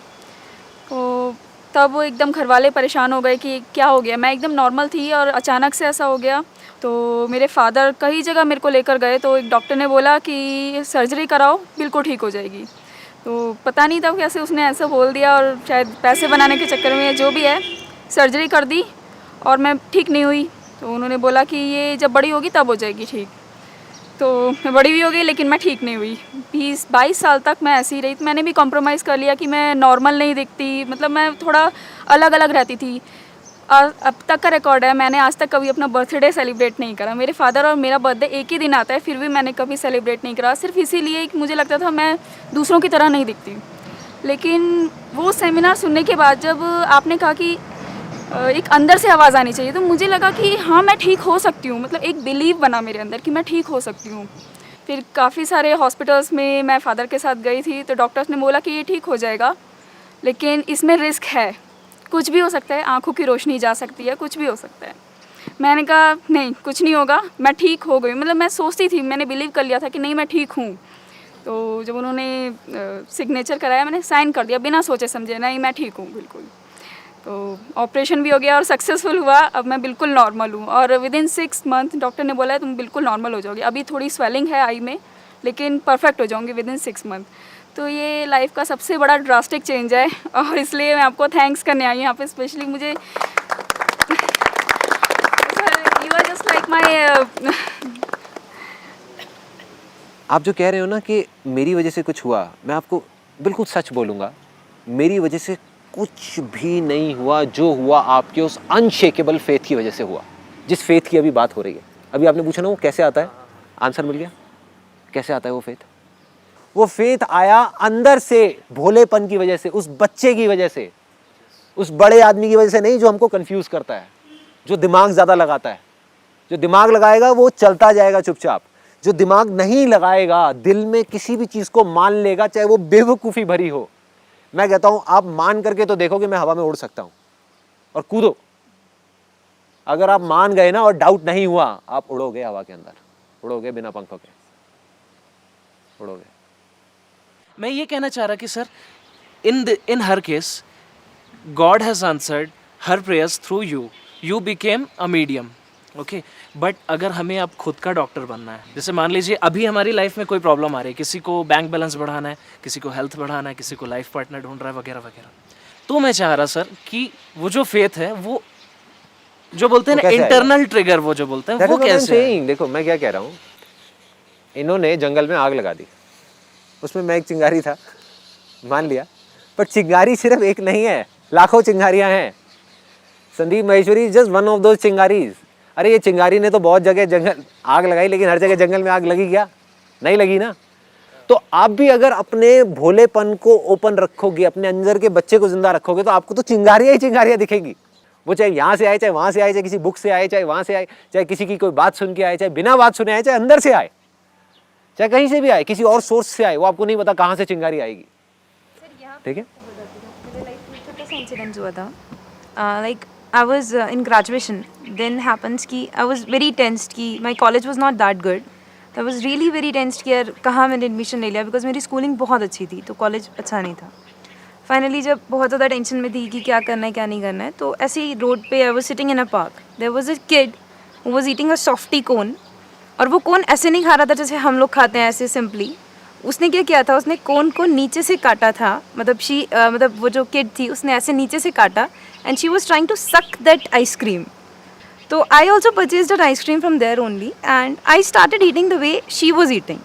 तो तब एकदम घर वाले परेशान हो गए कि क्या हो गया। मैं एकदम नॉर्मल थी और अचानक से ऐसा हो गया। तो मेरे फादर कई जगह मेरे को लेकर गए, तो एक डॉक्टर ने बोला कि सर्जरी कराओ, बिल्कुल ठीक हो जाएगी। तो पता नहीं था कैसे उसने ऐसा बोल दिया, और शायद पैसे बनाने के चक्कर में जो भी है सर्जरी कर दी और मैं ठीक नहीं हुई। तो उन्होंने बोला कि ये जब बड़ी होगी तब हो जाएगी ठीक। तो मैं बड़ी भी हो गई लेकिन मैं ठीक नहीं हुई। 20-22 साल तक मैं ऐसी ही रही। तो मैंने भी कॉम्प्रोमाइज़ कर लिया कि मैं नॉर्मल नहीं दिखती, मतलब मैं थोड़ा अलग अलग रहती थी। और अब तक का रिकॉर्ड है, मैंने आज तक कभी अपना बर्थडे सेलिब्रेट नहीं करा। मेरे फादर और मेरा बर्थडे एक ही दिन आता है, फिर भी मैंने कभी सेलिब्रेट नहीं करा, सिर्फ इसीलिए कि मुझे लगता था मैं दूसरों की तरह नहीं दिखती। लेकिन वो सेमिनार सुनने के बाद जब आपने कहा कि एक अंदर से आवाज़ आनी चाहिए, तो मुझे लगा कि हाँ मैं ठीक हो सकती हूँ। मतलब एक बिलीव बना मेरे अंदर कि मैं ठीक हो सकती हूँ। फिर काफ़ी सारे हॉस्पिटल्स में मैं फ़ादर के साथ गई थी, तो डॉक्टर्स ने बोला कि ये ठीक हो जाएगा, लेकिन इसमें रिस्क है, कुछ भी हो सकता है, आंखों की रोशनी जा सकती है, कुछ भी हो सकता है। मैंने कहा नहीं, कुछ नहीं होगा, मैं ठीक हो गई। मतलब मैं सोचती थी, मैंने बिलीव कर लिया था कि नहीं मैं ठीक हूँ। तो जब उन्होंने सिग्नेचर कराया, मैंने साइन कर दिया बिना सोचे समझे, नहीं मैं ठीक हूँ बिल्कुल। तो ऑपरेशन भी हो गया और सक्सेसफुल हुआ। अब मैं बिल्कुल नॉर्मल हूँ और विदिन 6 मंथ डॉक्टर ने बोला है तुम बिल्कुल नॉर्मल हो जाओगे। अभी थोड़ी स्वेलिंग है आई में, लेकिन परफेक्ट हो जाऊँगी विदिन 6 मंथ। तो ये लाइफ का सबसे बड़ा ड्रास्टिक चेंज है और इसलिए मैं आपको थैंक्स करने आई हूँ यहाँ पे स्पेशली। मुझे you are just like my. आप जो कह रहे हो ना कि मेरी वजह से कुछ हुआ, मैं आपको बिल्कुल सच बोलूँगा, मेरी वजह से कुछ भी नहीं हुआ। जो हुआ आपके उस अनशेकेबल फेथ की वजह से हुआ, जिस फेथ की अभी बात हो रही है। अभी आपने पूछा ना वो कैसे आता है, आंसर मिल गया। कैसे आता है वो फेथ? वो फेथ आया अंदर से, भोलेपन की वजह से, उस बच्चे की वजह से, उस बड़े आदमी की वजह से नहीं जो हमको कंफ्यूज करता है, जो दिमाग ज़्यादा लगाता है। जो दिमाग लगाएगा वो चलता जाएगा चुपचाप, जो दिमाग नहीं लगाएगा, दिल में किसी भी चीज़ को मान लेगा, चाहे वो बेवकूफ़ी भरी हो। मैं कहता हूँ आप मान करके तो देखो कि मैं हवा में उड़ सकता हूँ, और कूदो। अगर आप मान गए ना और डाउट नहीं हुआ, आप उड़ोगे हवा के अंदर, उड़ोगे बिना पंखों के, उड़ोगे। मैं ये कहना चाह रहा कि sir in her case God has answered her prayers through you, you became a medium, okay. But अगर हमें अब खुद का डॉक्टर बनना है, जैसे मान लीजिए अभी हमारी लाइफ में कोई प्रॉब्लम आ रही है, किसी को बैंक बैलेंस बढ़ाना है, किसी को हेल्थ बढ़ाना है, किसी को लाइफ पार्टनर ढूंढ रहा है वगैरह वगैरह, तो मैं चाह रहा सर कि वो जो फेथ है, वो जो बोलते हैं ना इंटरनल ट्रिगर, वो जो बोलते हैं वो कैसे है? देखो मैं क्या कह रहा हूँ, इन्होंने जंगल में आग लगा दी, उसमें मैं एक चिंगारी था, मान लिया, पर चिंगारी सिर्फ एक नहीं है, लाखों चिंगारियां हैं। Sandeep Maheshwari is just one of those chingaris. अरे ये चिंगारी ने तो बहुत जगह जंगल आग लगाई, लेकिन हर जगह जंगल में आग लगी क्या? नहीं लगी ना। तो आप भी अगर अपने भोलेपन को ओपन रखोगे, अपने अंदर के बच्चे को जिंदा रखोगे, तो आपको तो चिंगारियां ही चिंगारियां दिखेगी। वो चाहे यहाँ से आए, चाहे वहाँ से आए, चाहे किसी बुक से आए, चाहे वहाँ से आए, चाहे किसी की कोई बात सुन के आए, चाहे बिना बात सुने आए, चाहे अंदर से आए, चाहे कहीं से भी आए, किसी और सोर्स से आए, वो आपको नहीं पता कहाँ से चिंगारी आएगी। ठीक है। मेरे लाइफ में छोटा सा इंसिडेंट हुआ था। Like I was in graduation, then happens कि आई वाज वेरी टेंस्ड कि my college was not that good तो I was really very tensed कि यार कहाँ मैंने एडमिशन ले लिया, बिकॉज मेरी स्कूलिंग बहुत अच्छी थी तो कॉलेज अच्छा नहीं था। फाइनली जब बहुत ज़्यादा टेंशन में थी कि क्या करना है क्या नहीं करना है, तो ऐसे ही रोड पे I was sitting in a park, there was a kid who was eating a softy cone. और वो कोन ऐसे नहीं खा रहा था जैसे हम लोग खाते हैं ऐसे सिंपली। उसने क्या किया था, उसने कोन को नीचे से काटा था, मतलब वो जो किड थी उसने ऐसे नीचे से काटा and she was trying to suck that ice cream. तो I also purchase that ice cream from there only and I started eating the way she was eating.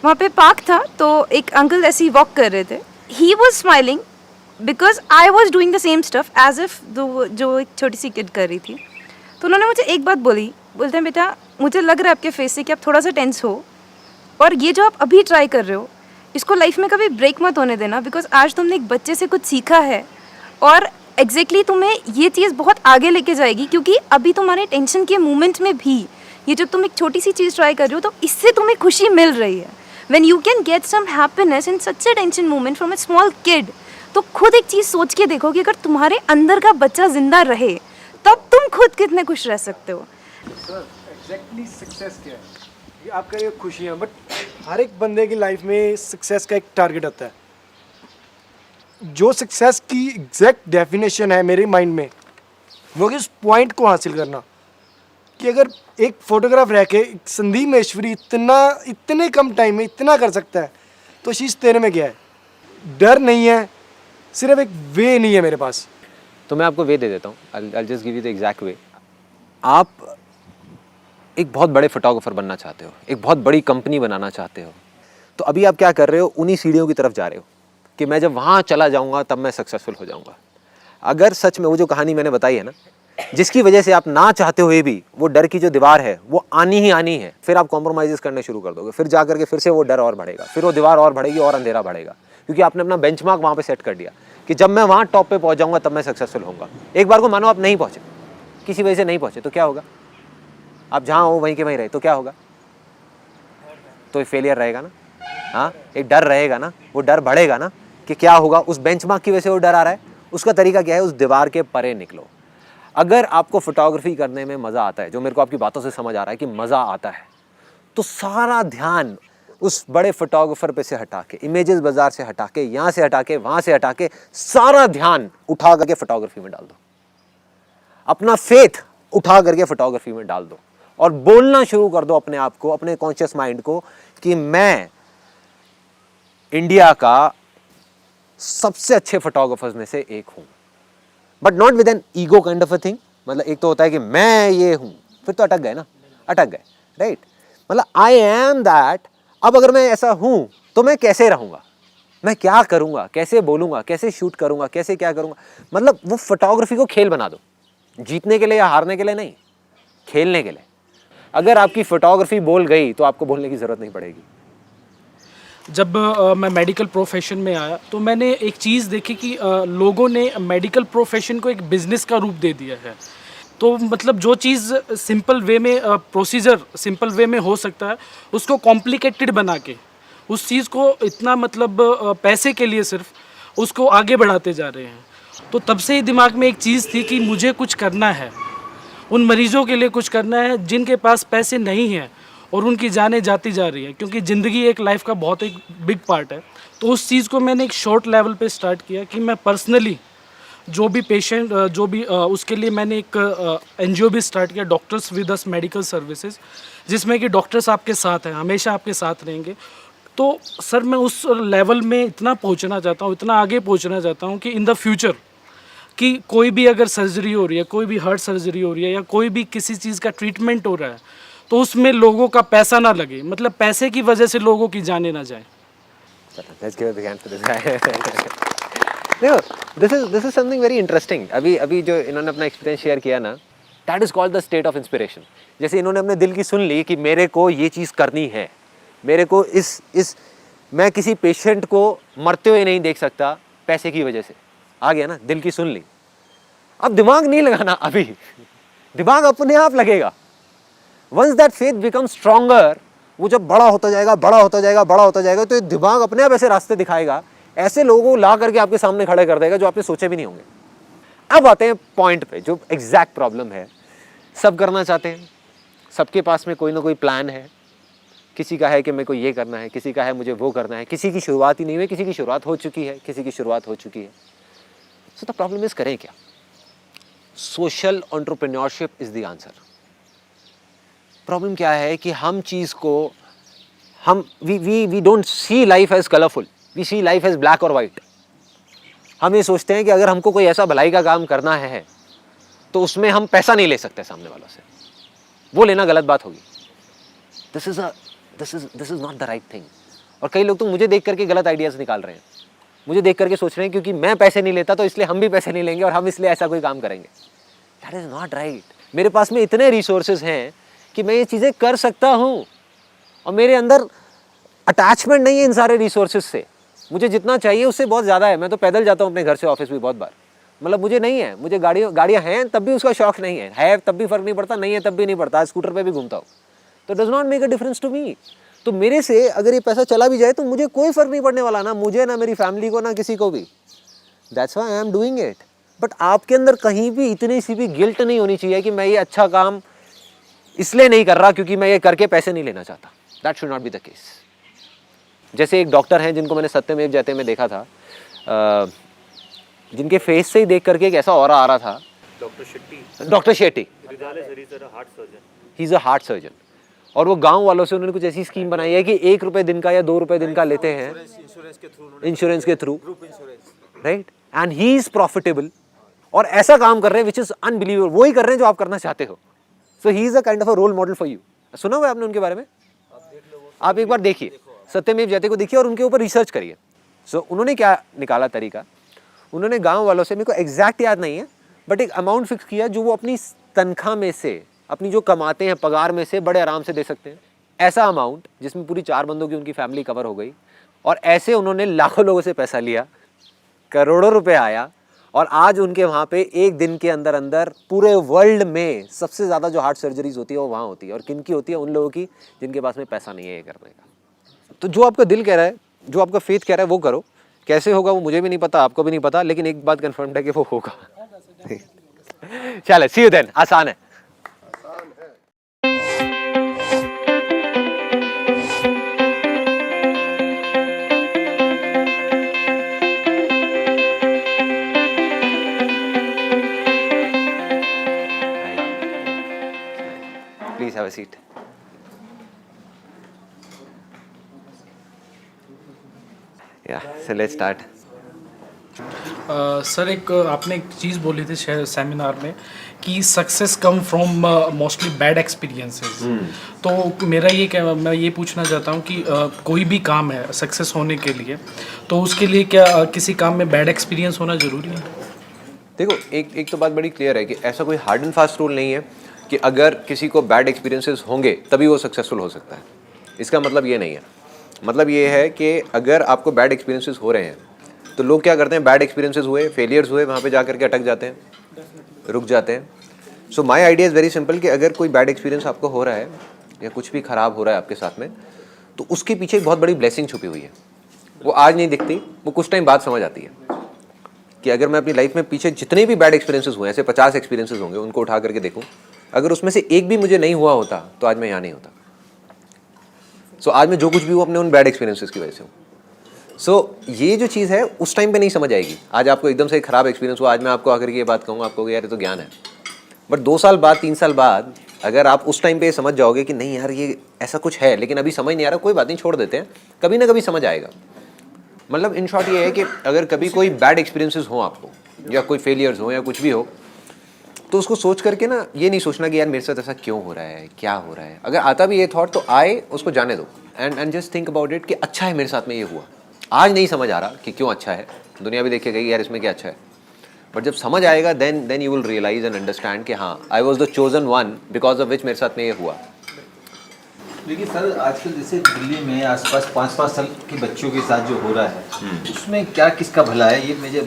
वहाँ पे पार्क था तो एक अंकल ऐसे ही वॉक कर रहे थे, he was smiling because I was doing the same stuff as if जो एक छोटी सी किड कर रही थी। तो उन्होंने मुझे एक बात बोली, बोलते हैं बेटा मुझे लग रहा है आपके फेस से कि आप थोड़ा सा टेंस हो, और ये जो आप अभी ट्राई कर रहे हो इसको लाइफ में कभी ब्रेक मत होने देना, बिकॉज आज तुमने एक बच्चे से कुछ सीखा है और एग्जैक्टली तुम्हें ये चीज़ बहुत आगे लेके जाएगी, क्योंकि अभी तुम्हारे टेंशन के मोमेंट में भी ये जब तुम एक छोटी सी चीज़ ट्राई कर रहे हो तो इससे तुम्हें खुशी मिल रही है। When you can get some happiness in such a tension moment from a small kid, तो खुद एक चीज़ सोच के देखो कि अगर तुम्हारे अंदर का बच्चा जिंदा रहे तब तुम खुद कितने खुश रह सकते हो। सर एग्जैक्टली सक्सेस क्या है? ये आपका ये खुशियाँ, बट हर एक बंदे की लाइफ में सक्सेस का एक टारगेट होता है। जो सक्सेस की एग्जैक्ट डेफिनेशन है मेरे माइंड में वो कि उस पॉइंट को हासिल करना, कि अगर एक फोटोग्राफ रह के संदीप महेश्वरी इतने कम टाइम में इतना कर सकता है तो शीश तेरे में क्या है? डर नहीं है, सिर्फ एक वे नहीं है मेरे पास। तो मैं आपको वे दे देता हूँ, I'll just give you the exact way। आप एक बहुत बड़े फोटोग्राफर बनना चाहते हो, एक बहुत बड़ी कंपनी बनाना चाहते हो, तो अभी आप क्या कर रहे हो, उन्हीं सीढ़ियों की तरफ जा रहे हो कि मैं जब वहाँ चला जाऊँगा तब मैं सक्सेसफुल हो जाऊँगा। अगर सच में वो जो कहानी मैंने बताई है ना, जिसकी वजह से आप ना चाहते हुए भी वो डर की जो दीवार है वो आनी ही आनी है, फिर आप कॉम्प्रोमाइज़ करने शुरू कर दोगे, फिर जा करके फिर से वो डर और बढ़ेगा, फिर वो दीवार और बढ़ेगी और अंधेरा बढ़ेगा, क्योंकि आपने अपना बेंचमार्क वहाँ पे सेट कर दिया कि जब मैं वहाँ टॉप पे पहुँच जाऊँगा तब मैं सक्सेसफुल होऊंगा। एक बार को मानो आप नहीं पहुँचे, किसी वजह से नहीं पहुँचे, तो क्या होगा? आप जहाँ हो वहीं के वहीं रहे तो क्या होगा? तो फेलियर रहेगा ना। हाँ, एक डर रहेगा ना, वो डर बढ़ेगा ना कि क्या होगा, उस बेंचमार्क की वजह से वो डर आ रहा है। उसका तरीका क्या है? उस दीवार के परे निकलो। अगर आपको फोटोग्राफी करने में मज़ा आता है, जो मेरे को आपकी बातों से समझ आ रहा है कि मज़ा आता है, तो सारा ध्यान उस बड़े फोटोग्राफर पे से हटा के, इमेजेस बाजार से हटा के, यहाँ से हटा के, वहाँ से हटा के, सारा ध्यान उठा करके फोटोग्राफी में डाल दो। अपना फेथ उठा करके फोटोग्राफी में डाल दो और बोलना शुरू कर दो अपने आप को, अपने कॉन्शियस माइंड को कि मैं इंडिया का सबसे अच्छे फोटोग्राफर्स में से एक हूँ, but not with an ego kind of a thing. मतलब एक तो होता है कि मैं ये हूँ, फिर तो अटक गए ना, अटक गए, राइट? मतलब आई एम दैट। अब अगर मैं ऐसा हूँ तो मैं कैसे रहूँगा, मैं क्या करूँगा, कैसे बोलूँगा, कैसे शूट करूँगा, कैसे क्या करूँगा। मतलब वो फोटोग्राफी को खेल बना दो, जीतने के लिए या हारने के लिए नहीं, खेलने के लिए। अगर आपकी फोटोग्राफी बोल गई तो आपको बोलने की ज़रूरत नहीं पड़ेगी। जब मैं मेडिकल प्रोफेशन में आया तो मैंने एक चीज़ देखी कि लोगों ने मेडिकल प्रोफेशन को एक बिज़नेस का रूप दे दिया है। तो मतलब जो चीज़ सिंपल वे में प्रोसीजर सिंपल वे में हो सकता है, उसको कॉम्प्लिकेटेड बना के उस चीज़ को इतना मतलब पैसे के लिए सिर्फ उसको आगे बढ़ाते जा रहे हैं। तो तब से ही दिमाग में एक चीज़ थी कि मुझे कुछ करना है, उन मरीज़ों के लिए कुछ करना है जिनके पास पैसे नहीं हैं और उनकी जानें जाती जा रही है, क्योंकि ज़िंदगी एक लाइफ का बहुत एक बिग पार्ट है। तो उस चीज़ को मैंने एक शॉर्ट लेवल पे स्टार्ट किया कि मैं पर्सनली जो भी पेशेंट उसके लिए मैंने एक NGO भी स्टार्ट किया, doctors with us medical services, जिसमें कि डॉक्टर्स आपके साथ हैं, हमेशा आपके साथ रहेंगे। तो सर मैं उस लेवल में इतना पहुंचना चाहता हूँ, इतना आगे पहुंचना चाहता हूँ कि इन द फ्यूचर कि कोई भी अगर सर्जरी हो रही है, कोई भी हार्ट सर्जरी हो रही है या कोई भी किसी चीज़ का ट्रीटमेंट हो रहा है, तो उसमें लोगों का पैसा ना लगे, मतलब पैसे की वजह से लोगों की जाने ना जाए। देखो, this is something very interesting. अभी जो इन्होंने अपना एक्सपीरियंस शेयर किया ना, that is called the state of inspiration. जैसे इन्होंने अपने दिल की सुन ली कि मेरे को ये चीज़ करनी है, मेरे को इस मैं किसी पेशेंट को मरते हुए नहीं देख सकता पैसे की वजह से। आ गया ना, दिल की सुन ली। अब दिमाग नहीं लगाना, अभी दिमाग अपने आप लगेगा। Once that faith become stronger, वो जब बड़ा होता जाएगा, बड़ा होता जाएगा, बड़ा होता जाएगा, तो दिमाग अपने आप ऐसे रास्ते दिखाएगा, ऐसे लोगों को ला करके आपके सामने खड़े कर देगा जो आपने सोचे भी नहीं होंगे। अब आते हैं पॉइंट पे, जो एग्जैक्ट प्रॉब्लम है। सब करना चाहते हैं, सबके पास में कोई ना कोई प्लान है, किसी का है कि मेरे को ये करना है, किसी का है मुझे वो करना है, किसी की शुरुआत ही नहीं हुई, किसी की शुरुआत हो चुकी है, किसी की शुरुआत हो चुकी है। सो द प्रॉब्लम इज करें क्या? Social entrepreneurship is the answer. Problem क्या है कि हम चीज़ को we don't see life as colourful, we see life as black और वाइट। हम ये सोचते हैं कि अगर हमको कोई ऐसा भलाई का काम करना है तो उसमें हम पैसा नहीं ले सकते सामने वालों से, वो लेना गलत बात होगी। This is not the right thing. और कई लोग तो मुझे देख करके गलत आइडियाज़ निकाल रहे हैं, मुझे देख करके सोच रहे हैं क्योंकि मैं पैसे नहीं लेता तो इसलिए हम भी पैसे नहीं लेंगे और हम इसलिए ऐसा कोई काम करेंगे। That is not right. मेरे पास में इतने रिसोर्सेज हैं कि मैं ये चीज़ें कर सकता हूँ और मेरे अंदर अटैचमेंट नहीं है इन सारे रिसोर्सेज से। मुझे जितना चाहिए उससे बहुत ज़्यादा है। मैं तो पैदल जाता हूँ अपने घर से ऑफिस भी बहुत बार, मतलब मुझे नहीं है, मुझे गाड़ियाँ हैं तब भी उसका शौक नहीं है तब भी फ़र्क नहीं पड़ता, नहीं है तब भी नहीं पड़ता, स्कूटर पे भी घूमता हूँ, तो does not make a difference to me. तो मेरे से अगर ये पैसा चला भी जाए तो मुझे कोई फ़र्क नहीं पड़ने वाला, ना मुझे, ना मेरी फैमिली को, ना किसी को भी। That's why I am doing it. But आपके अंदर कहीं भी इतनी सी भी गिल्ट नहीं होनी चाहिए कि मैं ये अच्छा काम इसलिए नहीं कर रहा क्योंकि मैं ये करके पैसे नहीं लेना चाहता। That should not be the case. जैसे एक डॉक्टर हैं जिनको मैंने सत्यमेव जयते में देखा था, जिनके फेस से ही देख करके एक ऐसा ऑरा आ रहा था। Doctor Shetty he is a heart surgeon. और वो गांव वालों से उन्होंने कुछ ऐसी स्कीम बनाई है कि 1 रुपये दिन का या 2 रुपये दिन का लेते हैं इंश्योरेंस के through, right, and he is profitable और ऐसा काम कर रहे हैं विच इज़ अनबिलीवेबल। वो ही कर रहे हैं जो आप करना चाहते हो। So he is a kind of a role model for you. सुना हुआ आपने उनके बारे में? आप एक बार देखिए, सत्यमेव जयते को देखिए और उनके ऊपर रिसर्च करिए। सो उन्होंने क्या निकाला तरीका, उन्होंने गांव वालों से, मेरे को एग्जैक्ट याद नहीं है, बट एक अमाउंट फिक्स किया जो वो अपनी तनख्वाह में से, अपनी जो कमाते हैं पगार में से बड़े आराम से दे सकते हैं। ऐसा अमाउंट जिसमें पूरी 4 बंदों की उनकी फैमिली कवर हो गई। और ऐसे उन्होंने लाखों लोगों से पैसा लिया, करोड़ों रुपए आया और आज उनके वहाँ पे एक दिन के अंदर अंदर पूरे वर्ल्ड में सबसे ज़्यादा जो हार्ट सर्जरीज होती है वो वहाँ होती है। और किन की होती है? उन लोगों की जिनके पास में पैसा नहीं है ये करने का। तो जो आपका दिल कह रहा है, जो आपका फेथ कह रहा है वो करो। कैसे होगा वो मुझे भी नहीं पता, आपको भी नहीं पता, लेकिन एक बात कन्फर्म है कि वो होगा। चलो, सी यू देन। आसान है। Please have a seat. Yeah, so let's start. Sir एक आपने एक चीज़ बोली थी सेमिनार में कि success come from mostly bad experiences. तो मेरा मैं ये पूछना चाहता हूँ कि कोई भी काम है सक्सेस होने के लिए, तो उसके लिए क्या किसी काम में बैड एक्सपीरियंस होना ज़रूरी है? देखो, एक तो बात बड़ी क्लियर है कि ऐसा कोई हार्ड एंड फास्ट रूल नहीं है कि अगर किसी को बैड एक्सपीरियंसेस होंगे तभी वो सक्सेसफुल हो सकता है। इसका मतलब ये नहीं है। मतलब ये है कि अगर आपको बैड एक्सपीरियंसेस हो रहे हैं तो लोग क्या करते हैं, बैड एक्सपीरियंसेस हुए, फेलियर्स हुए, वहाँ पे जा करके अटक जाते हैं, रुक जाते हैं। So my idea is very simple कि अगर कोई बैड एक्सपीरियंस आपको हो रहा है या कुछ भी ख़राब हो रहा है आपके साथ में, तो उसके पीछे एक बहुत बड़ी ब्लेसिंग छुपी हुई है। वो आज नहीं दिखती, वो कुछ टाइम बाद समझ आती है कि अगर मैं अपनी लाइफ में पीछे जितने भी बैड एक्सपीरियंसेस हुए, ऐसे 50 एक्सपीरियंसेस होंगे, उनको उठा करके देखूँ, अगर उसमें से एक भी मुझे नहीं हुआ होता तो आज मैं यहाँ नहीं होता। सो आज मैं जो कुछ भी हूँ अपने उन बैड एक्सपीरियंसेस की वजह से हूँ। सो ये जो चीज़ है उस टाइम पे नहीं समझ आएगी। आज आपको एकदम से एक ख़राब एक्सपीरियंस हुआ, आज मैं आपको आकर के ये बात कहूँगा, आपको कहोगे यार ये तो ज्ञान है। बट 2 साल बाद, 3 साल बाद अगर आप उस टाइम पे समझ जाओगे कि नहीं यार ये ऐसा कुछ है, लेकिन अभी समझ नहीं आ रहा, कोई बात नहीं, छोड़ देते हैं, कभी ना कभी समझ आएगा। मतलब इन शॉर्ट ये है कि अगर कभी कोई बैड एक्सपीरियंसेस हो आपको, या कोई फेलियर्स हो या कुछ भी हो, तो उसको सोच करके ना ये नहीं सोचना कि यार मेरे साथ ऐसा क्यों हो रहा है, क्या हो रहा है। अगर आता भी ये थॉट तो आए, उसको जाने दो and just think about it कि अच्छा है मेरे साथ में ये हुआ। आज नहीं समझ आ रहा कि क्यों अच्छा है, दुनिया भी देखेगा यार इसमें क्या अच्छा है, बट जब समझ आएगा then you will realise and understand कि हाँ, I was the chosen one because of which मेरे साथ में ये हुआ। लेकिन सर आजकल जैसे दिल्ली में आसपास 5-5 साल के बच्चों के साथ जो हो रहा है, उसमें क्या किसका भला है, ये मुझे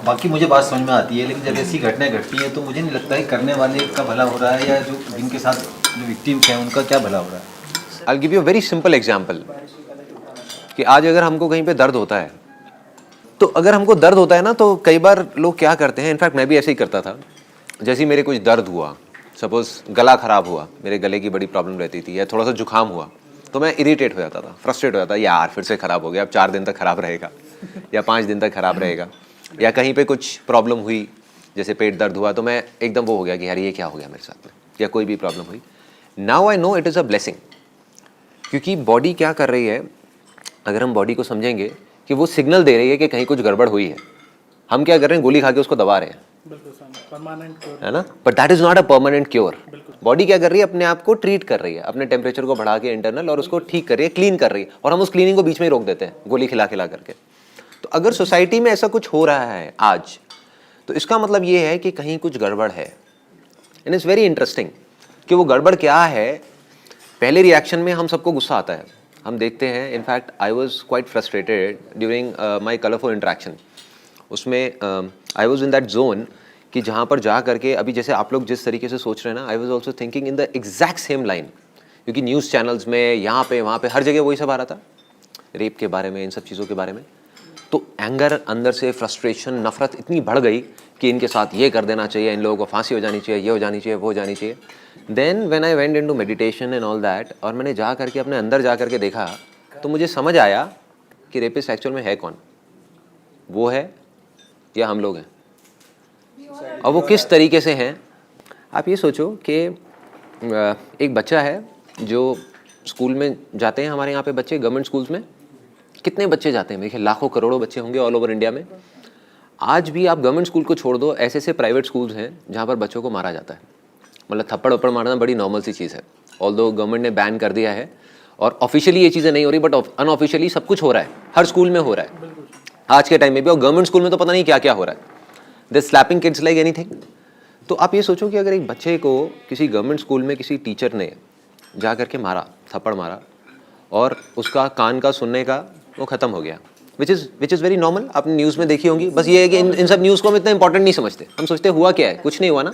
बाकी मुझे बात समझ में आती है, लेकिन जब ऐसी घटनाएं घटती हैं तो मुझे नहीं लगता है करने वाले का भला हो रहा है या जो जिनके साथ जो विक्टिम्स हैं उनका क्या भला हो रहा है। I will give you a very simple example कि आज अगर हमको कहीं पे दर्द होता है, तो अगर हमको दर्द होता है ना, तो कई बार लोग क्या करते हैं, इनफैक्ट मैं भी ऐसे ही करता था, जैसे ही मेरे कुछ दर्द हुआ, सपोज गला ख़राब हुआ, मेरे गले की बड़ी प्रॉब्लम रहती थी, या थोड़ा सा जुकाम हुआ, तो मैं इरिटेट हो जाता था, फ्रस्ट्रेट हो जाता था, यार फिर से ख़राब हो गया, अब 4 दिन तक ख़राब रहेगा या 5 दिन तक ख़राब रहेगा, या कहीं पे कुछ प्रॉब्लम हुई, जैसे पेट दर्द हुआ तो मैं एकदम वो हो गया कि यार ये क्या हो गया मेरे साथ में, या कोई भी प्रॉब्लम हुई. Now I know it is a blessing, क्योंकि बॉडी क्या कर रही है, अगर हम बॉडी को समझेंगे कि वो सिग्नल दे रही है कि कहीं कुछ गड़बड़ हुई है. हम क्या कर रहे हैं, गोली खा के उसको दबा रहे हैं, है ना, but that is not a permanent cure. Body क्या कर रही है, अपने आप को ट्रीट कर रही है, अपने टेम्परेचर को बढ़ा के इंटरनल, और उसको ठीक कर रही है, क्लीन कर रही है, और हम उस क्लीनिंग को बीच में ही रोक देते हैं गोली खिला खिला करके. तो अगर सोसाइटी में ऐसा कुछ हो रहा है आज, तो इसका मतलब ये है कि कहीं कुछ गड़बड़ है. एंड इट्स वेरी इंटरेस्टिंग कि वो गड़बड़ क्या है. पहले रिएक्शन में हम सबको गुस्सा आता है, हम देखते हैं. In fact I was quite frustrated during my colourful interaction. उसमें I was in that zone कि जहाँ पर जा करके, अभी जैसे आप लोग जिस तरीके से सोच रहे हैं ना, I was also thinking in the exact same line. क्योंकि न्यूज़ चैनल्स में यहाँ पे वहाँ पे हर जगह वही सब आ रहा था, रेप के बारे में, इन सब चीज़ों के बारे में. तो एंगर, अंदर से फ्रस्ट्रेशन, नफरत इतनी बढ़ गई कि इनके साथ ये कर देना चाहिए, इन लोगों को फांसी हो जानी चाहिए, ये हो जानी चाहिए, वो हो जानी चाहिए. Then when I went into meditation and all that, और मैंने जा करके अपने अंदर जा करके देखा, तो मुझे समझ आया कि रेपिस्ट एक्चुअल में है कौन, वो है या हम लोग हैं. और वो किस तरीके से हैं. आप ये सोचो कि एक बच्चा है जो स्कूल में जाते हैं, हमारे यहाँ पे बच्चे गवर्नमेंट स्कूल्स में कितने बच्चे जाते हैं, देखिए लाखों करोड़ों बच्चे होंगे ऑल ओवर इंडिया में. आज भी आप गवर्नमेंट स्कूल को छोड़ दो, ऐसे ऐसे प्राइवेट स्कूल्स हैं जहाँ पर बच्चों को मारा जाता है. मतलब थप्पड़ वप्पड़ मारना बड़ी नॉर्मल सी चीज़ है. ऑल्दो गवर्नमेंट ने बैन कर दिया है और ऑफिशियली ये चीज़ें नहीं हो रही, बट अनऑफिशियली सब कुछ हो रहा है, हर स्कूल में हो रहा है आज के टाइम में भी. और गवर्नमेंट स्कूल में तो पता नहीं क्या क्या हो रहा है, दे स्लैपिंग किड्स लाइक एनीथिंग. तो आप ये सोचो कि अगर एक बच्चे को किसी गवर्नमेंट स्कूल में किसी टीचर ने जा करके मारा, थप्पड़ मारा, और उसका कान का सुनने का वो ख़त्म हो गया, विच इज़ वेरी नॉर्मल. आपने न्यूज़ में देखी होंगी. बस ये है कि इन सब न्यूज़ को हम इतना इंपॉर्टेंट नहीं समझते, हम सोचते हुआ क्या है, कुछ नहीं हुआ ना.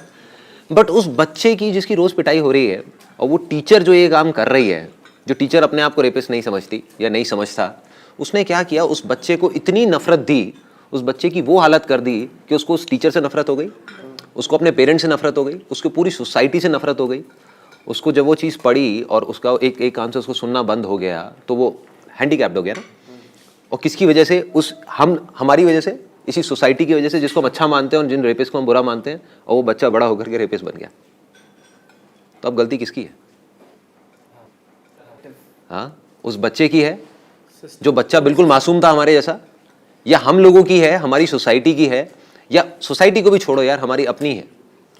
बट उस बच्चे की जिसकी रोज़ पिटाई हो रही है, और वो टीचर जो ये काम कर रही है, जो टीचर अपने आप को रेपिस्ट नहीं समझती या नहीं समझता, उसने क्या किया, उस बच्चे को इतनी नफरत दी, उस बच्चे की वो हालत कर दी कि उसको उस टीचर से नफरत हो गई, उसको अपने पेरेंट्स से नफरत हो गई, उसको पूरी सोसाइटी से नफरत हो गई. उसको जब वो चीज़ पड़ी और उसका एक कान से उसको सुनना बंद हो गया, तो वो हैंडीकैप्ड हो गया ना. और किसकी वजह से, हमारी वजह से, इसी सोसाइटी की वजह से, जिसको हम अच्छा मानते हैं और जिन रेपिस्ट को हम बुरा मानते हैं, और वो बच्चा बड़ा होकर के रेपिस्ट बन गया. तो अब गलती किसकी है? हाँ, उस बच्चे की है जो बच्चा बिल्कुल मासूम था हमारे जैसा, या हम लोगों की है, हमारी सोसाइटी की है, या सोसाइटी को भी छोड़ो यार, हमारी अपनी है,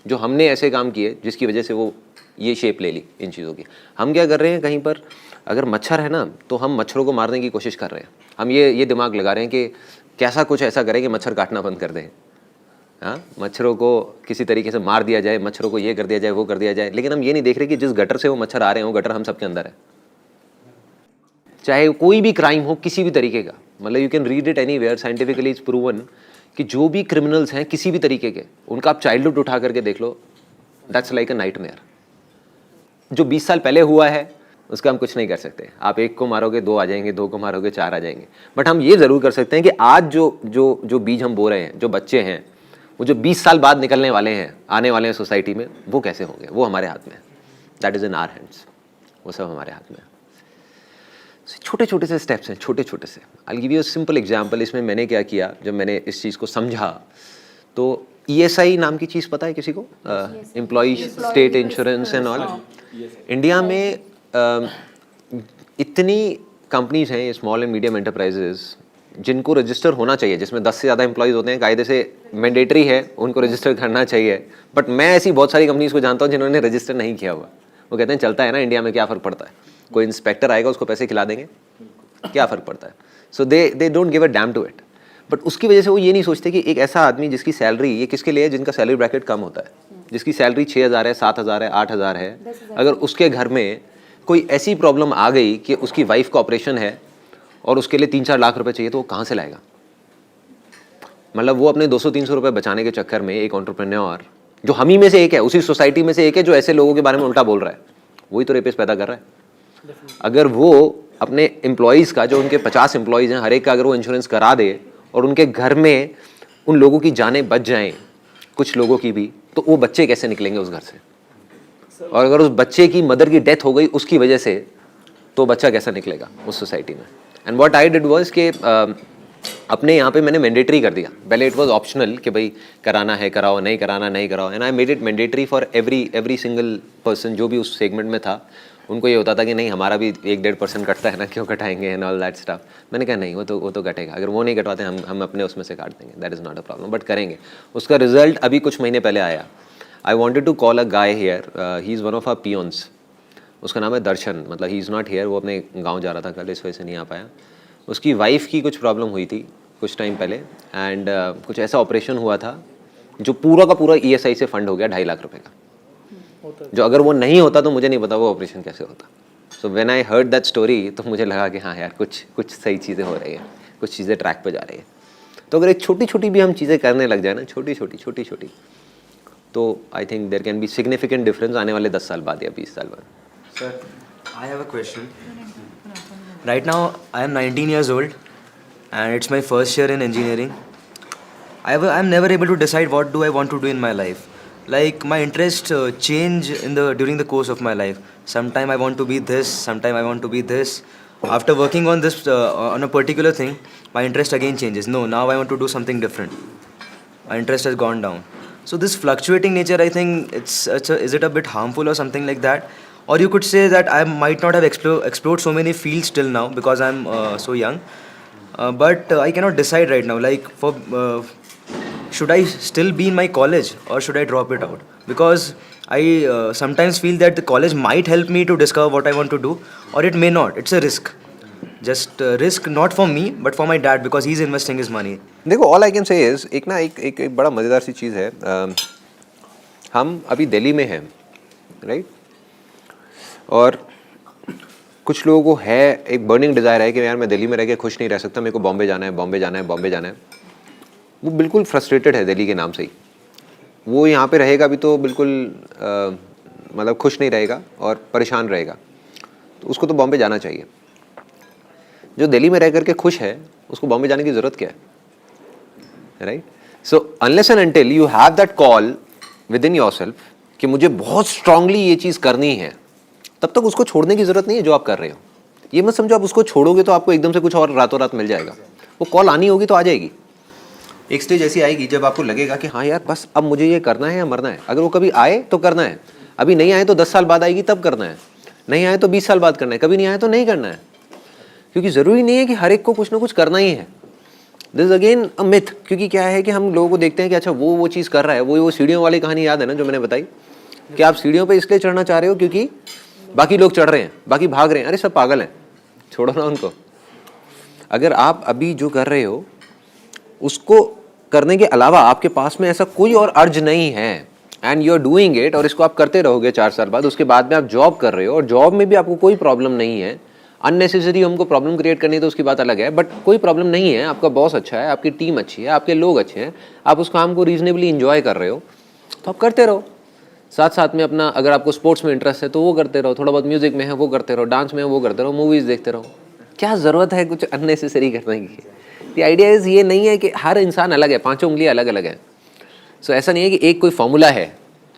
जो हमने ऐसे काम किए जिसकी वजह से वो ये शेप ले ली इन चीज़ों की. हम क्या कर रहे हैं, कहीं पर अगर मच्छर है ना, तो हम मच्छरों को मारने की कोशिश कर रहे हैं. हम ये दिमाग लगा रहे हैं कि कैसा कुछ ऐसा करें कि मच्छर काटना बंद कर दें. हाँ, मच्छरों को किसी तरीके से मार दिया जाए, मच्छरों को ये कर दिया जाए, वो कर दिया जाए. लेकिन हम ये नहीं देख रहे कि जिस गटर से वो मच्छर आ रहे हैं, वो गटर हम सबके अंदर है. चाहे कोई भी क्राइम हो, किसी भी तरीके का, मतलब you can read it anywhere, scientifically it's proven कि जो भी क्रिमिनल्स हैं किसी भी तरीके के, उनका आप चाइल्डहुड उठा करके देख लो, दैट्स लाइक अ नाइटमेयर. जो 20 साल पहले हुआ है उसका हम कुछ नहीं कर सकते. आप एक को मारोगे 2 आ जाएंगे, 2 को मारोगे 4 आ जाएंगे. बट हम ये ज़रूर कर सकते हैं कि आज जो बीज हम बो रहे हैं, जो बच्चे हैं, वो जो 20 साल बाद निकलने वाले हैं, आने वाले हैं सोसाइटी में, वो कैसे होंगे, वो हमारे हाथ में है. That is in our hands. वो सब हमारे हाथ में है. छोटे छोटे से स्टेप्स हैं, छोटे छोटे से. I will give you a simple example. इसमें मैंने क्या किया, जब मैंने इस चीज़ को समझा, तो ESI नाम की चीज़ पता है किसी को? Employee state insurance and all. India में इतनी कंपनीज हैं, स्मॉल एंड मीडियम एंटरप्राइजेज, जिनको रजिस्टर होना चाहिए, जिसमें 10 से ज़्यादा एम्प्लॉयज़ होते हैं, कायदे से मैंडेटरी है, उनको रजिस्टर करना चाहिए. बट मैं ऐसी बहुत सारी कंपनीज को जानता हूँ जिन्होंने रजिस्टर नहीं किया हुआ. वो कहते हैं चलता है ना इंडिया में, क्या फ़र्क पड़ता है, कोई इंस्पेक्टर आएगा उसको पैसे खिला देंगे, क्या फ़र्क पड़ता है. So they don't give a damn to it. But उसकी वजह से वो ये नहीं सोचते कि एक ऐसा आदमी जिसकी सैलरी, ये किसके लिए है, जिनका सैलरी ब्रैकेट कम होता है, जिसकी सैलरी 6,000 है, 7,000 है, 8,000 है. अगर उसके घर में कोई ऐसी प्रॉब्लम आ गई कि उसकी वाइफ का ऑपरेशन है और उसके लिए 3-4 लाख रुपए चाहिए, तो वो कहाँ से लाएगा? मतलब वो अपने 200-300 रुपये बचाने के चक्कर में एक एंटरप्रेन्योर, जो हम ही में से एक है, उसी सोसाइटी में से एक है, जो ऐसे लोगों के बारे में उल्टा बोल रहा है, वही तो रेपिस्ट पैदा कर रहा है. अगर वो अपने एम्प्लॉयज़ का, जो उनके 50 एम्प्लॉयज़ हैं, हर एक का अगर वो इंश्योरेंस करा दे और उनके घर में उन लोगों की जानें बच जाएं, कुछ लोगों की भी, तो वो बच्चे कैसे निकलेंगे उस घर से? और अगर उस बच्चे की मदर की डेथ हो गई उसकी वजह से, तो बच्चा कैसा निकलेगा उस सोसाइटी में. And what I did was कि अपने यहाँ पे मैंने मैंडेटरी कर दिया. पहले इट वाज ऑप्शनल कि भाई कराना है कराओ, नहीं कराना नहीं कराओ. And I made it mandatory for every single person जो भी उस सेगमेंट में था. उनको ये होता था कि नहीं हमारा भी 1-1.5% कटता है ना, क्यों कटाएंगे एंड ऑल दैट स्टफ. मैंने कहा नहीं, वो तो कटेगा. अगर वो नहीं कटवाते हम अपने उसमें से काट देंगे. That is not a problem, but करेंगे. उसका रिजल्ट अभी कुछ महीने पहले आया. I wanted to call a guy here. He is one of our peons. उसका नाम है दर्शन. मतलब ही इज़ नॉट हेयर, वो अपने गाँव जा रहा था कल, इस वजह से नहीं आ पाया. उसकी वाइफ की कुछ प्रॉब्लम हुई थी कुछ टाइम पहले. एंड कुछ ऐसा ऑपरेशन हुआ था जो पूरा का पूरा ESI से फंड हो गया 2.5 लाख रुपए का. जो अगर वो नहीं होता तो मुझे नहीं पता वो ऑपरेशन कैसे होता. So when I heard that story तो मुझे लगा कि हाँ यार कुछ सही चीज़ें हो रही हैं, कुछ चीज़ें ट्रैक पे जा रही हैं. तो अगर एक छोटी छोटी भी हम चीज़ें करने लग जाए ना, छोटी छोटी, तो I think there can be significant difference आने वाले 10 साल बाद या 20 साल बाद. Sir, I have a question. Right now, I am 19 years old, and it's my first year in engineering. I'm never able to decide what do I want to do in my life. Like my interests change during the course of my life. Sometime I want to be this, sometime I want to be this. After working on this on a particular thing, my interest again changes. No, now I want to do something different. My interest has gone down. So this fluctuating nature, I think is it a bit harmful or something like that? Or you could say that I might not have explored so many fields till now because I'm so young. But I cannot decide right now. Like should I still be in my college or should I drop it out? Because I sometimes feel that the college might help me to discover what I want to do, or it may not. It's a risk. Just risk not for me but for my dad because he's investing his money. देखो all I can say is एक बड़ा मज़ेदार सी चीज़ है. हम अभी दिल्ली में हैं, right? और कुछ लोगों को है एक बर्निंग डिज़ायर है कि यार मैं दिल्ली में रह के खुश नहीं रह सकता, मेरे को बॉम्बे जाना है, बॉम्बे जाना है, बॉम्बे जाना है. वो बिल्कुल फ्रस्ट्रेटेड है दिल्ली के नाम से ही. वो यहाँ पे रहेगा भी तो बिल्कुल मतलब खुश नहीं रहेगा और परेशान रहेगा. तो उसको तो बॉम्बे जाना चाहिए. जो दिल्ली में रह करके खुश है उसको बॉम्बे जाने की ज़रूरत क्या है, right? So unless and until you have that call with in yourself कि मुझे बहुत स्ट्रांगली ये चीज़ करनी है, तब तक उसको छोड़ने की ज़रूरत नहीं है जो आप कर रहे हो. ये मत समझो आप उसको छोड़ोगे तो आपको एकदम से कुछ और रातों रात मिल जाएगा. वो कॉल आनी होगी तो आ जाएगी. एक स्टेज ऐसी आएगी जब आपको लगेगा कि हाँ यार बस अब मुझे ये करना है या मरना है. अगर वो कभी आए तो करना है, अभी नहीं आए तो 10 साल बाद आएगी तब करना है, नहीं आए तो 20 साल बाद करना है, कभी नहीं आए तो नहीं करना है. क्योंकि ज़रूरी नहीं है कि हर एक को कुछ ना कुछ करना ही है. This is again a myth. क्योंकि क्या है कि हम लोगों को देखते हैं कि अच्छा वो चीज़ कर रहा है. वो सीढ़ियों वाली कहानी याद है ना जो मैंने बताई कि आप सीढ़ियों पे इसलिए चढ़ना चाह रहे हो क्योंकि बाकी लोग चढ़ रहे हैं, बाकी भाग रहे हैं. अरे सब पागल हैं, छोड़ो ना उनको. अगर आप अभी जो कर रहे हो उसको करने के अलावा आपके पास में ऐसा कोई और अर्ज नहीं है and you are doing it, और इसको आप करते रहोगे 4 साल बाद, उसके बाद में आप जॉब कर रहे हो और जॉब में भी आपको कोई प्रॉब्लम नहीं है. अननेसेसरी हमको प्रॉब्लम क्रिएट करनी है तो उसकी बात अलग है, बट कोई प्रॉब्लम नहीं है. आपका बॉस अच्छा है, आपकी टीम अच्छी है, आपके लोग अच्छे हैं, आप उस काम को रीजनेबली इंजॉय कर रहे हो तो आप करते रहो. साथ साथ में अपना अगर आपको स्पोर्ट्स में इंटरेस्ट है तो वो करते रहो, थोड़ा बहुत म्यूजिक में है वो करते रहो, डांस में है वो करते रहो, मूवीज़ देखते रहो. क्या ज़रूरत है कुछ अननेसेसरी करने की? द आइडिया इज़ ये नहीं है कि हर इंसान अलग है, 5 उंगलियाँ अलग अलग हैं. सो ऐसा नहीं है कि एक कोई फॉर्मूला है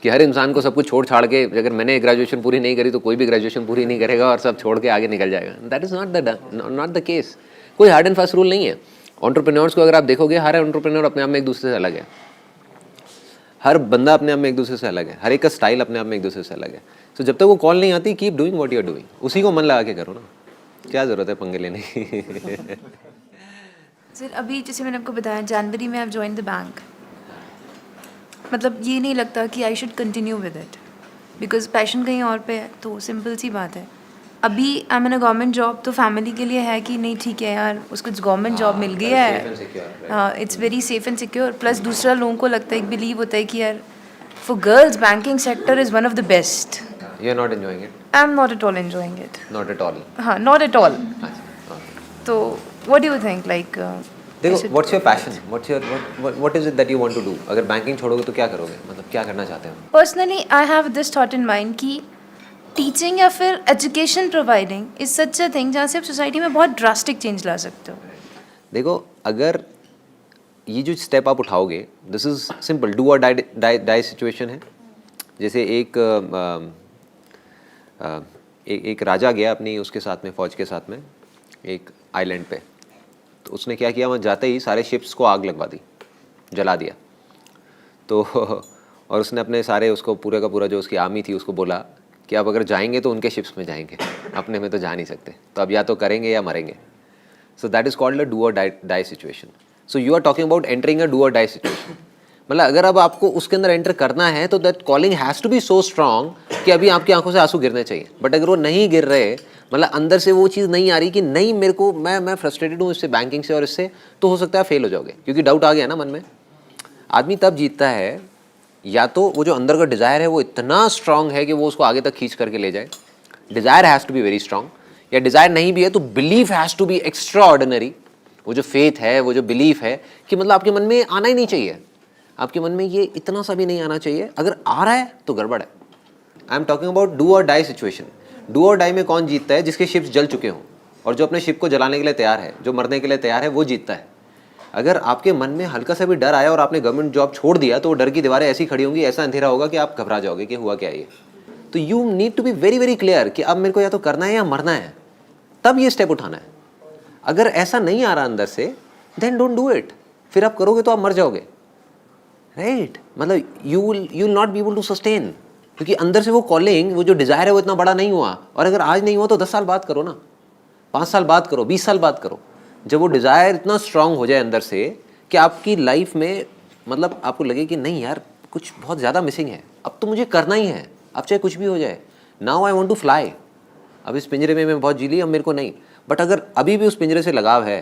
कि हर इंसान को सब कुछ छोड़ छाड़ के, अगर मैंने ग्रेजुएशन पूरी नहीं करी तो कोई भी ग्रेजुएशन पूरी नहीं करेगा और सब छोड़ के आगे निकल जाएगा. That is not the case. कोई हार्ड एंड फास्ट रूल नहीं है. एंटरप्रेन्योर्स को अगर आप देखोगे, हर एंटरप्रेन्योर अपने आप में एक दूसरे से अलग है. हर बंदा अपने आप में एक दूसरे से अलग है. हर एक का स्टाइल अपने आप में एक दूसरे से अलग है. सो जब तक वो कॉल नहीं आती, keep doing what you are doing. उसी को मन लगा के करो ना. क्या ज़रूरत है पंगे लेने की? सर अभी जैसे मैंने आपको बताया जनवरी में आप ज्वाइन द बैंक, मतलब ये नहीं लगता कि I should continue with it because passion कहीं और पे है. तो सिंपल सी बात है. अभी I am in a government job तो फैमिली के लिए है कि नहीं ठीक है यार उसको गवर्नमेंट जॉब मिल गया है, हाँ it's very safe and secure. Plus दूसरा लोगों को लगता है, एक बिलीव होता है कि यार for girls banking sector is one of the best. You are not enjoying it? I am not at all enjoying it. Not at all? हाँ नॉट एट ऑल. तो what do you think like देखो what's your passion, what is it that you want to do? अगर banking छोड़ोगे तो क्या करोगे, मतलब क्या करना चाहते हो? Personally I have this thought in mind कि टीचिंग या फिर education providing is such a thing जहाँ से आप सोसाइटी में बहुत ड्रास्टिक चेंज ला सकते हो. देखो अगर ये जो स्टेप आप उठाओगे, this is simple, do or die situation है. जैसे एक एक राजा गया अपनी उसके साथ में, फ़ौज के साथ में एक आइलैंड पे। तो उसने क्या किया, वहाँ जाते ही सारे शिप्स को आग लगवा दी, जला दिया। तो और उसने अपने सारे उसको पूरे का पूरा जो उसकी आर्मी थी उसको बोला कि अब अगर जाएंगे तो उनके शिप्स में जाएंगे, अपने में तो जा नहीं सकते, तो अब या तो करेंगे या मरेंगे। So that is called a do or die situation. So you are talking about entering a do or die situation. मतलब अगर अब आपको उसके अंदर एंटर करना है तो that calling has to be so strong कि अभी आपकी आंखों से आंसू गिरने चाहिए। बट अगर वो नहीं गिर रहे, मतलब अंदर से वो चीज़ नहीं आ रही कि नहीं मेरे को, मैं फ्रस्ट्रेटेड हूँ इससे, बैंकिंग से और इससे, तो हो सकता है फेल हो जाओगे, क्योंकि डाउट आ गया ना मन में। आदमी तब जीतता है या तो वो जो अंदर का डिज़ायर है वो इतना स्ट्रांग है कि वो उसको आगे तक खींच करके ले जाए, desire has to be very strong, या डिज़ायर नहीं भी है तो belief has to be extraordinary. वो जो फेथ है, वो जो बिलीफ है कि मतलब आपके मन में आना ही नहीं चाहिए, आपके मन में ये इतना सा भी नहीं आना चाहिए, अगर आ रहा है तो गड़बड़ है। I am talking about do or die situation. Do or die में कौन जीतता है? जिसके शिप्स जल चुके हों, और जो अपने शिप को जलाने के लिए तैयार है, जो मरने के लिए तैयार है, वो जीतता है। अगर आपके मन में हल्का सा भी डर आया और आपने गवर्नमेंट जॉब छोड़ दिया तो वो डर की दीवारें ऐसी खड़ी होंगी, ऐसा अंधेरा होगा कि आप घबरा जाओगे कि हुआ क्या ये। तो you need to be very very clear कि अब मेरे को या तो करना है या मरना है, तब ये स्टेप उठाना है। अगर ऐसा नहीं आ रहा अंदर से, देन डोंट डू इट। फिर आप करोगे तो आप मर जाओगे, राइट? मतलब you will not be able to sustain, क्योंकि अंदर से वो कॉलिंग, वो जो डिज़ायर है वो इतना बड़ा नहीं हुआ। और अगर आज नहीं हुआ तो 10 साल बाद करो ना, 5 साल बाद करो, 20 साल बाद करो। जब वो डिज़ायर इतना स्ट्रांग हो जाए अंदर से कि आपकी लाइफ में मतलब आपको लगे कि नहीं यार कुछ बहुत ज़्यादा मिसिंग है, अब तो मुझे करना ही है, अब चाहे कुछ भी हो जाए। Now I want to fly. अब इस पिंजरे में मैं बहुत जी ली, अब मेरे को नहीं। बट अगर अभी भी उस पिंजरे से लगाव है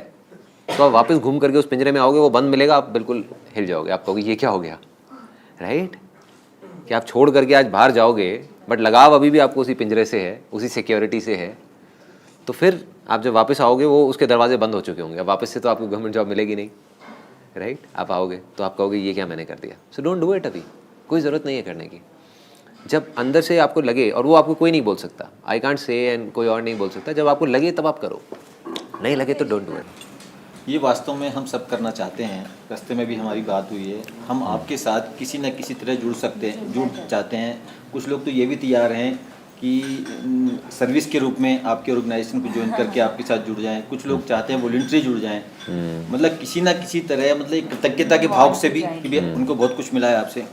तो आप वापस घूम करके उस पिंजरे में आओगे, वो बंद मिलेगा, आप बिल्कुल हिल जाओगे, आप कहोगे ये क्या हो गया, राइट? कि आप छोड़ करके आज बाहर जाओगे बट लगाव अभी भी आपको उसी पिंजरे से है, उसी सिक्योरिटी से है। तो फिर आप जब वापस आओगे वो उसके दरवाजे बंद हो चुके होंगे, अब वापस से तो आपको गवर्नमेंट जॉब मिलेगी नहीं, राइट? आप आओगे तो आप कहोगे ये क्या मैंने कर दिया। सो डोंट डू इट, अभी कोई ज़रूरत नहीं है करने की। जब अंदर से आपको लगे, और वो आपको कोई नहीं बोल सकता, आई कांट से एंड कोई और नहीं बोल सकता, जब आपको लगे तब आप करो, नहीं लगे तो डोंट डू इट। ये वास्तव में हम सब करना चाहते हैं। रास्ते में भी हमारी बात हुई है, हम आपके साथ किसी न किसी तरह जुड़ चाहते हैं। कुछ लोग तो ये भी तैयार हैं कि सर्विस के रूप में आपके ऑर्गेनाइजेशन को ज्वाइन करके आपके साथ जुड़ जाएं। कुछ लोग चाहते हैं वॉलंटरी जुड़ जाएं, मतलब किसी ना किसी तरह, मतलब एक कृतज्ञता के भाव से भी कि उनको बहुत कुछ मिला है आपसे,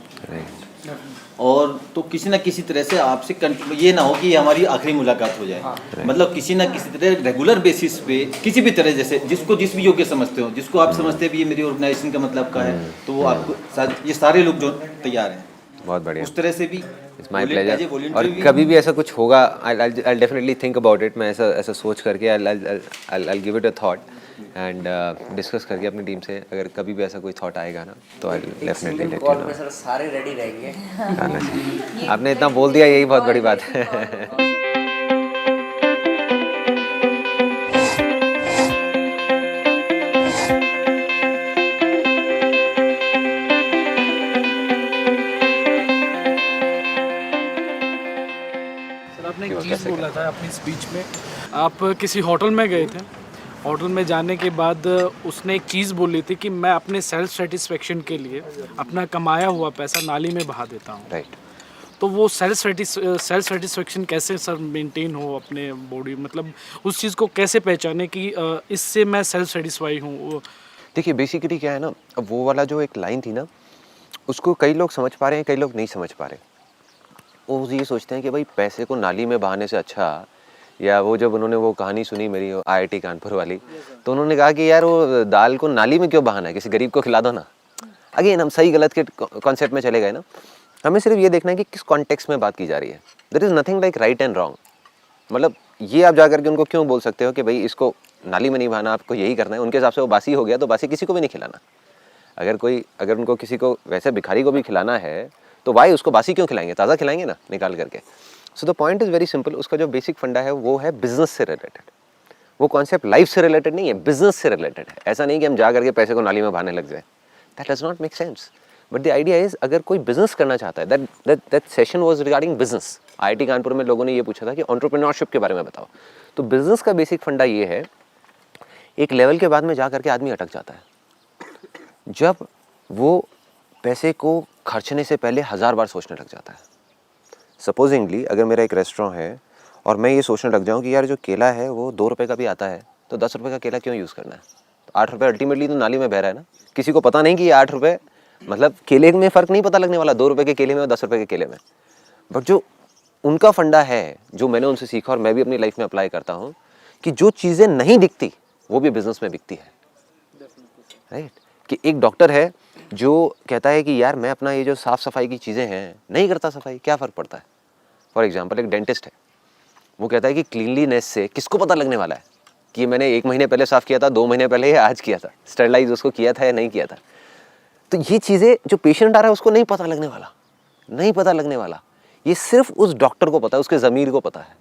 और तो किसी ना किसी तरह से आपसे ये ना हो कि हमारी आखिरी मुलाकात हो जाए। मतलब किसी ना किसी तरह रेगुलर बेसिस पे किसी भी तरह, जैसे जिसको जिस भी योग्य समझते हो, जिसको आप समझते हैं भी ये मेरी ऑर्गेनाइजेशन का मतलब का है, तो वो आपको साथ, ये सारे लोग जो तैयार हैं, बहुत बढ़िया, उस तरह से भी इट्स माय प्लेजर। और कभी भी ऐसा कुछ होगा, I definitely think about it. मैं ऐसा सोच करके I give it a thought and discuss करके अपनी टीम से, अगर कभी भी ऐसा कोई थॉट आएगा ना तो I definitely let you know. सारे रेडी रहेंगे। आपने इतना बोल दिया, यही बहुत बड़ी बात है। आपने एक चीज़ बोला था अपनी स्पीच में, आप किसी होटल में गए थे, होटल में जाने के बाद उसने एक चीज़ बोली थी कि मैं अपने सेल्फ सेटिस्फेक्शन के लिए अपना कमाया हुआ पैसा नाली में बहा देता हूँ, राइट? तो वो सेल्फ सेटिस्फेक्शन कैसे सर मेंटेन हो अपने बॉडी, मतलब उस चीज़ को कैसे पहचाने कि इससे मैं सेल्फ सेटिस्फाई हूँ? देखिए बेसिकली क्या है ना, अब वो वाला जो एक लाइन थी ना, उसको कई लोग समझ पा रहे हैं, कई लोग नहीं समझ पा रहे। वो ये सोचते हैं कि भाई पैसे को नाली में बहाने से अच्छा, या वो जब उन्होंने वो कहानी सुनी मेरी IIT कानपुर वाली, तो उन्होंने कहा कि यार वो दाल को नाली में क्यों बहाना है, किसी गरीब को खिला दो ना। अगेन हम सही गलत के कॉन्सेप्ट में चले गए ना। हमें सिर्फ ये देखना है कि किस कॉन्टेक्स्ट में बात की जा रही है। There is nothing like right and wrong. मतलब ये आप जा करके उनको क्यों बोल सकते हो कि भाई इसको नाली में नहीं बहाना, आपको यही करना है। उनके हिसाब से वो बासी हो गया तो बासी किसी को भी नहीं खिलाना। अगर उनको किसी को वैसे भिखारी को भी खिलाना है तो भाई उसको बासी क्यों खिलाएंगे, ताज़ा खिलाएंगे ना निकाल करके। So the point is very simple. उसका जो बेसिक फंडा है वो है बिजनेस से रिलेटेड। वो कॉन्सेप्ट लाइफ से रिलेटेड नहीं है, बिजनेस से रिलेटेड है। ऐसा नहीं कि हम जा करके पैसे को नाली में बहाने लग जाए, that does not make sense. But the idea is, अगर कोई बिजनेस करना चाहता है, that session was regarding business. IIT Kanpur में लोगों ने ये पूछा था कि एंटरप्रेन्योरशिप के बारे में बताओ। तो बिजनेस का बेसिक फंडा ये है, एक लेवल के बाद में जा करके आदमी अटक जाता है जब वो पैसे को खर्चने से पहले 1000 बार सोचने लग जाता है। सपोजिंगली अगर मेरा एक रेस्टोरेंट है और मैं ये सोचने लग जाऊँ कि यार जो केला है वो 2 रुपये का भी आता है, तो 10 रुपये का केला क्यों यूज़ करना है? तो 8 रुपये अल्टीमेटली तो नाली में बह रहा है ना। किसी को पता नहीं कि ये 8 रुपये मतलब केले में फ़र्क नहीं पता लगने वाला 2 रुपये के केले में और 10 रुपये के केले में। बट जो उनका फंडा है, जो मैंने उनसे सीखा और मैं भी अपनी लाइफ में अप्लाई करता हूँ, कि जो चीज़ें नहीं दिखती वो भी बिजनेस में बिकती है, राइट? कि एक डॉक्टर है जो कहता है कि यार मैं अपना ये जो साफ़ सफाई की चीज़ें हैं नहीं करता सफाई, क्या फ़र्क पड़ता है? फॉर एग्जांपल एक डेंटिस्ट है, वो कहता है कि क्लीनलीनेस से किसको पता लगने वाला है कि मैंने 1 महीने पहले साफ़ किया था, 2 महीने पहले या आज किया था, स्टरलाइज उसको किया था या नहीं किया था। तो ये चीज़ें जो पेशेंट आ रहा है उसको नहीं पता लगने वाला, नहीं पता लगने वाला। ये सिर्फ उस डॉक्टर को पता है, उसके ज़मीर को पता है,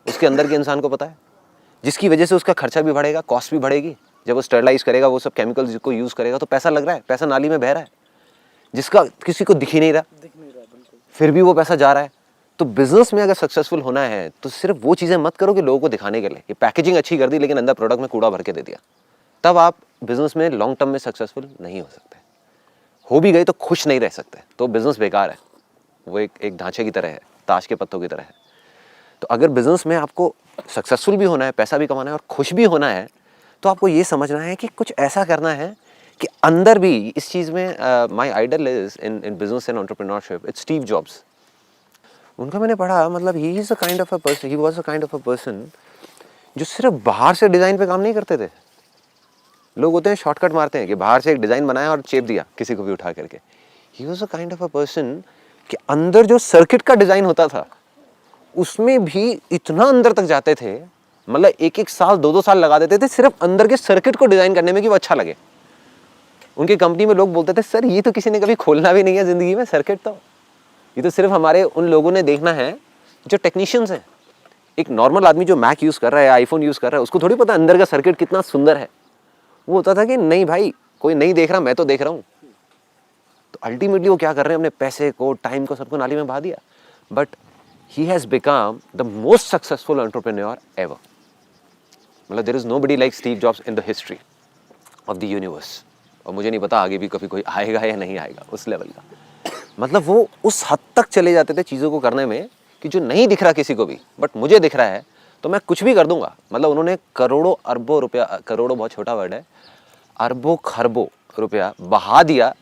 उसके अंदर के इंसान को पता है, जिसकी वजह से उसका खर्चा भी बढ़ेगा, कॉस्ट भी बढ़ेगी। जब वो स्टरलाइज करेगा, वो सब केमिकल्स को यूज़ करेगा तो पैसा लग रहा है, पैसा नाली में बह रहा है, जिसका किसी को दिख ही नहीं रहा, फिर भी वो पैसा जा रहा है। तो बिजनेस में अगर सक्सेसफुल होना है तो सिर्फ वो चीज़ें मत करो कि लोगों को दिखाने के लिए, ये पैकेजिंग अच्छी कर दी लेकिन अंदर प्रोडक्ट में कूड़ा भर के दे दिया, तब आप बिजनेस में लॉन्ग टर्म में सक्सेसफुल नहीं हो सकते। हो भी गए तो खुश नहीं रह सकते, तो बिजनेस बेकार है, वो एक ढांचे की तरह है, ताश के पत्तों की तरह है। तो अगर बिजनेस में आपको सक्सेसफुल भी होना है, पैसा भी कमाना है और खुश भी होना है, तो आपको ये समझना है कि कुछ ऐसा करना है कि अंदर भी इस चीज़ में my idol is in business and entrepreneurship, it's Steve Jobs. उनका मैंने पढ़ा, मतलब he is a kind of a person, he was a kind of a person जो सिर्फ बाहर से डिज़ाइन पे काम नहीं करते थे। लोग होते हैं शॉर्टकट मारते हैं कि बाहर से एक डिज़ाइन बनाया और चेप दिया किसी को भी उठा करके। ही was a kind of a person कि अंदर जो सर्किट का डिज़ाइन होता था उसमें भी इतना अंदर तक जाते थे, मतलब 1-1 साल 2-2 साल लगा देते थे सिर्फ अंदर के सर्किट को डिज़ाइन करने में कि वो अच्छा लगे। उनकी कंपनी में लोग बोलते थे सर ये तो किसी ने कभी खोलना भी नहीं है ज़िंदगी में सर्किट, तो ये तो सिर्फ हमारे उन लोगों ने देखना है जो टेक्नीशियंस हैं। एक नॉर्मल आदमी जो मैक यूज़ कर रहा है, आईफोन यूज़ कर रहा है, उसको थोड़ी पता अंदर का सर्किट कितना सुंदर है। वो होता था कि नहीं भाई कोई नहीं देख रहा, मैं तो देख रहा हूँ। तो अल्टीमेटली वो क्या कर रहे हैं, अपने पैसे को, टाइम को, सबको नाली में बहा दिया। But he has become the most successful entrepreneur ever. मतलब there is nobody like Steve Jobs in the history of the universe. और मुझे नहीं पता आगे भी कभी कोई आएगा या नहीं आएगा उस लेवल का। मतलब वो उस हद तक चले जाते थे चीज़ों को करने में कि जो नहीं दिख रहा किसी को भी, बट मुझे दिख रहा है तो मैं कुछ भी कर दूंगा। मतलब उन्होंने करोड़ों अरबों रुपया, करोड़ों बहुत छोटा वर्ड है, अरबों खरबों रुपया बहा दिया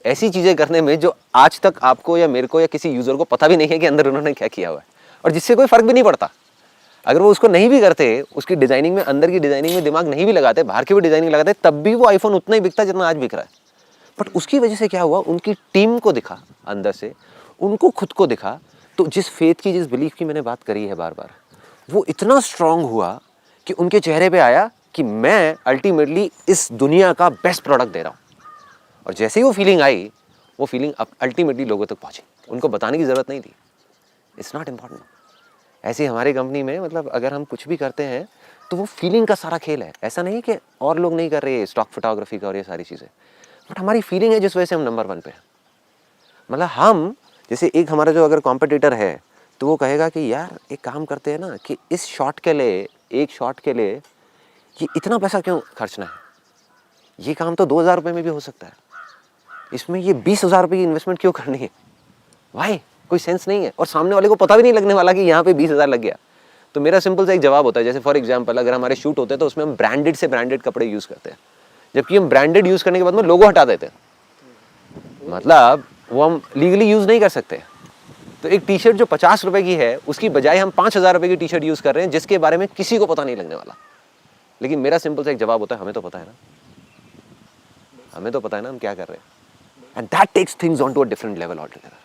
ऐसी चीज़ें करने में जो आज तक आपको या मेरे को या किसी यूज़र को पता भी नहीं है कि अंदर उन्होंने क्या किया हुआ है, और जिससे कोई फ़र्क भी नहीं पड़ता। अगर वो उसको नहीं भी करते, उसकी डिज़ाइनिंग में, अंदर की डिज़ाइनिंग में दिमाग नहीं भी लगाते, बाहर की भी डिज़ाइनिंग लगाते, तब भी वो आईफोन उतना ही बिकता जितना आज बिक रहा है। बट उसकी वजह से क्या हुआ, उनकी टीम को दिखा अंदर से, उनको खुद को दिखा, तो जिस फेथ की, जिस बिलीफ की मैंने बात करी है बार बार, वो इतना स्ट्रांग हुआ कि उनके चेहरे पे आया कि मैं अल्टीमेटली इस दुनिया का बेस्ट प्रोडक्ट दे रहा हूँ। और जैसे ही वो फीलिंग आई, वो फीलिंग अल्टीमेटली लोगों तक पहुँची, उनको बताने की ज़रूरत नहीं थी। It's not important. ऐसे ही हमारी कंपनी में, मतलब अगर हम कुछ भी करते हैं तो वो फीलिंग का सारा खेल है। ऐसा नहीं कि और लोग नहीं कर रहे हैं स्टॉक फोटोग्राफी का और ये सारी चीज़ें, बट हमारी फीलिंग है जिस वजह से हम नंबर 1 पे हैं। मतलब हम जैसे एक हमारा जो अगर कॉम्पिटिटर है तो वो कहेगा कि यार एक काम करते हैं ना कि इस शॉट के लिए, एक शॉट के लिए ये इतना पैसा क्यों खर्चना है, ये काम तो 2000 रुपये में भी हो सकता है, इसमें ये 20,000 रुपये की इन्वेस्टमेंट क्यों करनी है, भाई कोई सेंस नहीं है। और सामने वाले को पता भी नहीं लगने वाला कि यहाँ पे 20,000 लग गया। तो मेरा सिंपल सा एक जवाब होता है, जैसे फॉर एग्जांपल अगर हमारे शूट होते हैं तो उसमें हम ब्रांडेड से ब्रांडेड कपड़े यूज़ करते हैं, जबकि हम ब्रांडेड यूज़ करने के बाद में लोगो हटा देते हैं, मतलब वो हम लीगली यूज़ नहीं कर सकते। तो एक टी शर्ट जो 50 रुपये की है उसकी बजाय हम 5,000 रुपये की टी शर्ट यूज़ कर रहे हैं जिसके बारे में किसी को पता नहीं लगने वाला। लेकिन मेरा सिंपल सा एक जवाब होता है, हमें तो पता है ना, हमें तो पता है ना हम क्या कर रहे हैं। And that takes things on to a different level altogether.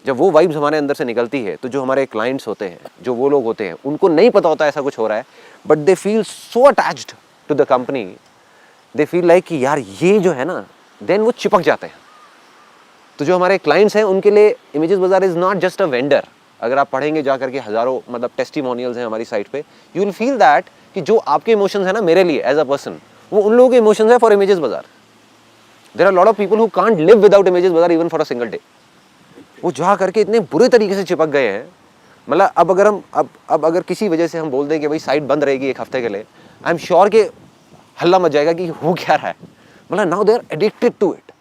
जब वो वाइब्स हमारे अंदर से निकलती है तो जो हमारे क्लाइंट्स होते हैं, जो वो लोग होते हैं, उनको नहीं पता होता ऐसा कुछ हो रहा है, but they feel so attached to the company, they feel like कि यार ये जो है ना, देन वो चिपक जाते हैं। तो जो हमारे क्लाइंट्स हैं उनके लिए इमेजेस बाजार is not just a vendor. अगर आप पढ़ेंगे जा करके हज़ारों मतलब टेस्टिमोनियल्स हैं हमारी साइट पे, यू विल फील दैट कि जो आपके इमोशंस है ना मेरे लिए एज अ पर्सन, वो उन लोगों के इमोशंस है for Images Bazaar. There are lot of people who can't live without Images Bazaar even for a single day. वो जा करके इतने बुरे तरीके से चिपक गए हैं। मतलब अब अगर हम अब अगर किसी वजह से हम बोल दें कि भाई साइट बंद रहेगी 1 हफ्ते के लिए, आई एम श्योर कि हल्ला मच जाएगा कि हो क्या रहा है। मतलब now they are addicted to it.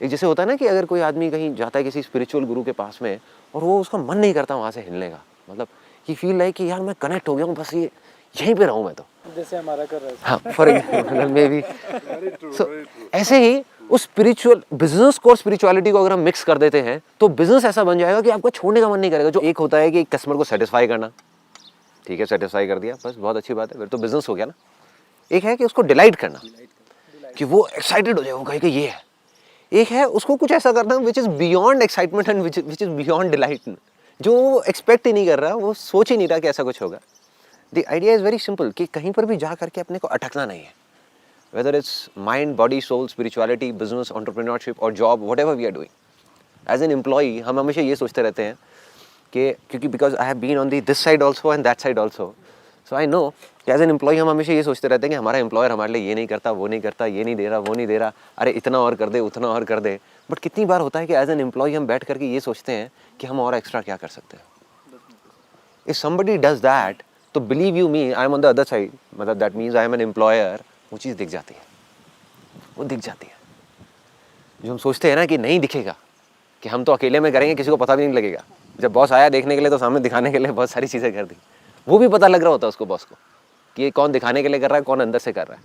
एक जैसे होता है ना कि अगर कोई आदमी कहीं जाता है किसी स्पिरिचुअल गुरु के पास में और वो उसका मन नहीं करता वहाँ से हिलने का, मतलब कि फील लाइक कि यार मैं कनेक्ट हो गया हूँ, बस ये यहीं पे रहूँ मैं तो, जैसे हमारा कर रहा है। हाँ फॉर एग्जाम्पल मे बी। सो ऐसे ही उस स्पिरिचुअल बिजनेस को और स्पिरिचुअलिटी को अगर हम मिक्स कर देते हैं तो बिजनेस ऐसा बन जाएगा कि आपको छोड़ने का मन नहीं करेगा। जो एक होता है कि कस्टमर को सेटिस्फाई करना, ठीक है सेटिस्फाई कर दिया बस बहुत अच्छी बात है, फिर तो बिजनेस हो गया ना। एक है कि उसको डिलाइट करना कि वो एक्साइटेड हो जाए, वो कहे कि ये है। एक है उसको कुछ ऐसा करना which is beyond excitement and which is beyond delight, जो वो एक्सपेक्ट ही नहीं कर रहा, वो सोच ही नहीं रहा कि ऐसा कुछ होगा। The idea is very simple कि कहीं पर भी जा करके अपने को अटकना नहीं है, whether it's mind, body, soul, spirituality, business, entrepreneurship और job, whatever we are doing. As an employee हम हमेशा ये सोचते रहते हैं कि क्योंकि because I have been on the this side also and that side also, so I know कि एज एन एम्प्लॉई हम हमेशा ये सोचते रहते हैं कि हमारा एम्प्लॉयर हमारे लिए ये नहीं करता, वो नहीं करता, ये नहीं दे रहा, वो नहीं दे रहा, अरे इतना और कर दे, उतना और कर दे। बट कितनी बार होता है कि एज एन एम्प्लॉई हम बैठ करके ये सोचते हैं कि हम और एक्स्ट्रा क्या कर सकते हैं। इफ समबडी डज दैट तो believe you me, I am on the other side, मतलब that means I am an employer, वो चीज़ दिख जाती है, वो दिख जाती है। जो हम सोचते हैं ना कि नहीं दिखेगा, कि हम तो अकेले में करेंगे, किसी को पता भी नहीं लगेगा, जब बॉस आया देखने के लिए तो सामने दिखाने के लिए बहुत सारी चीज़ें कर दी, वो भी पता लग रहा होता है उसको, बॉस को, कि ये कौन दिखाने के लिए कर रहा है, कौन अंदर से कर रहा है।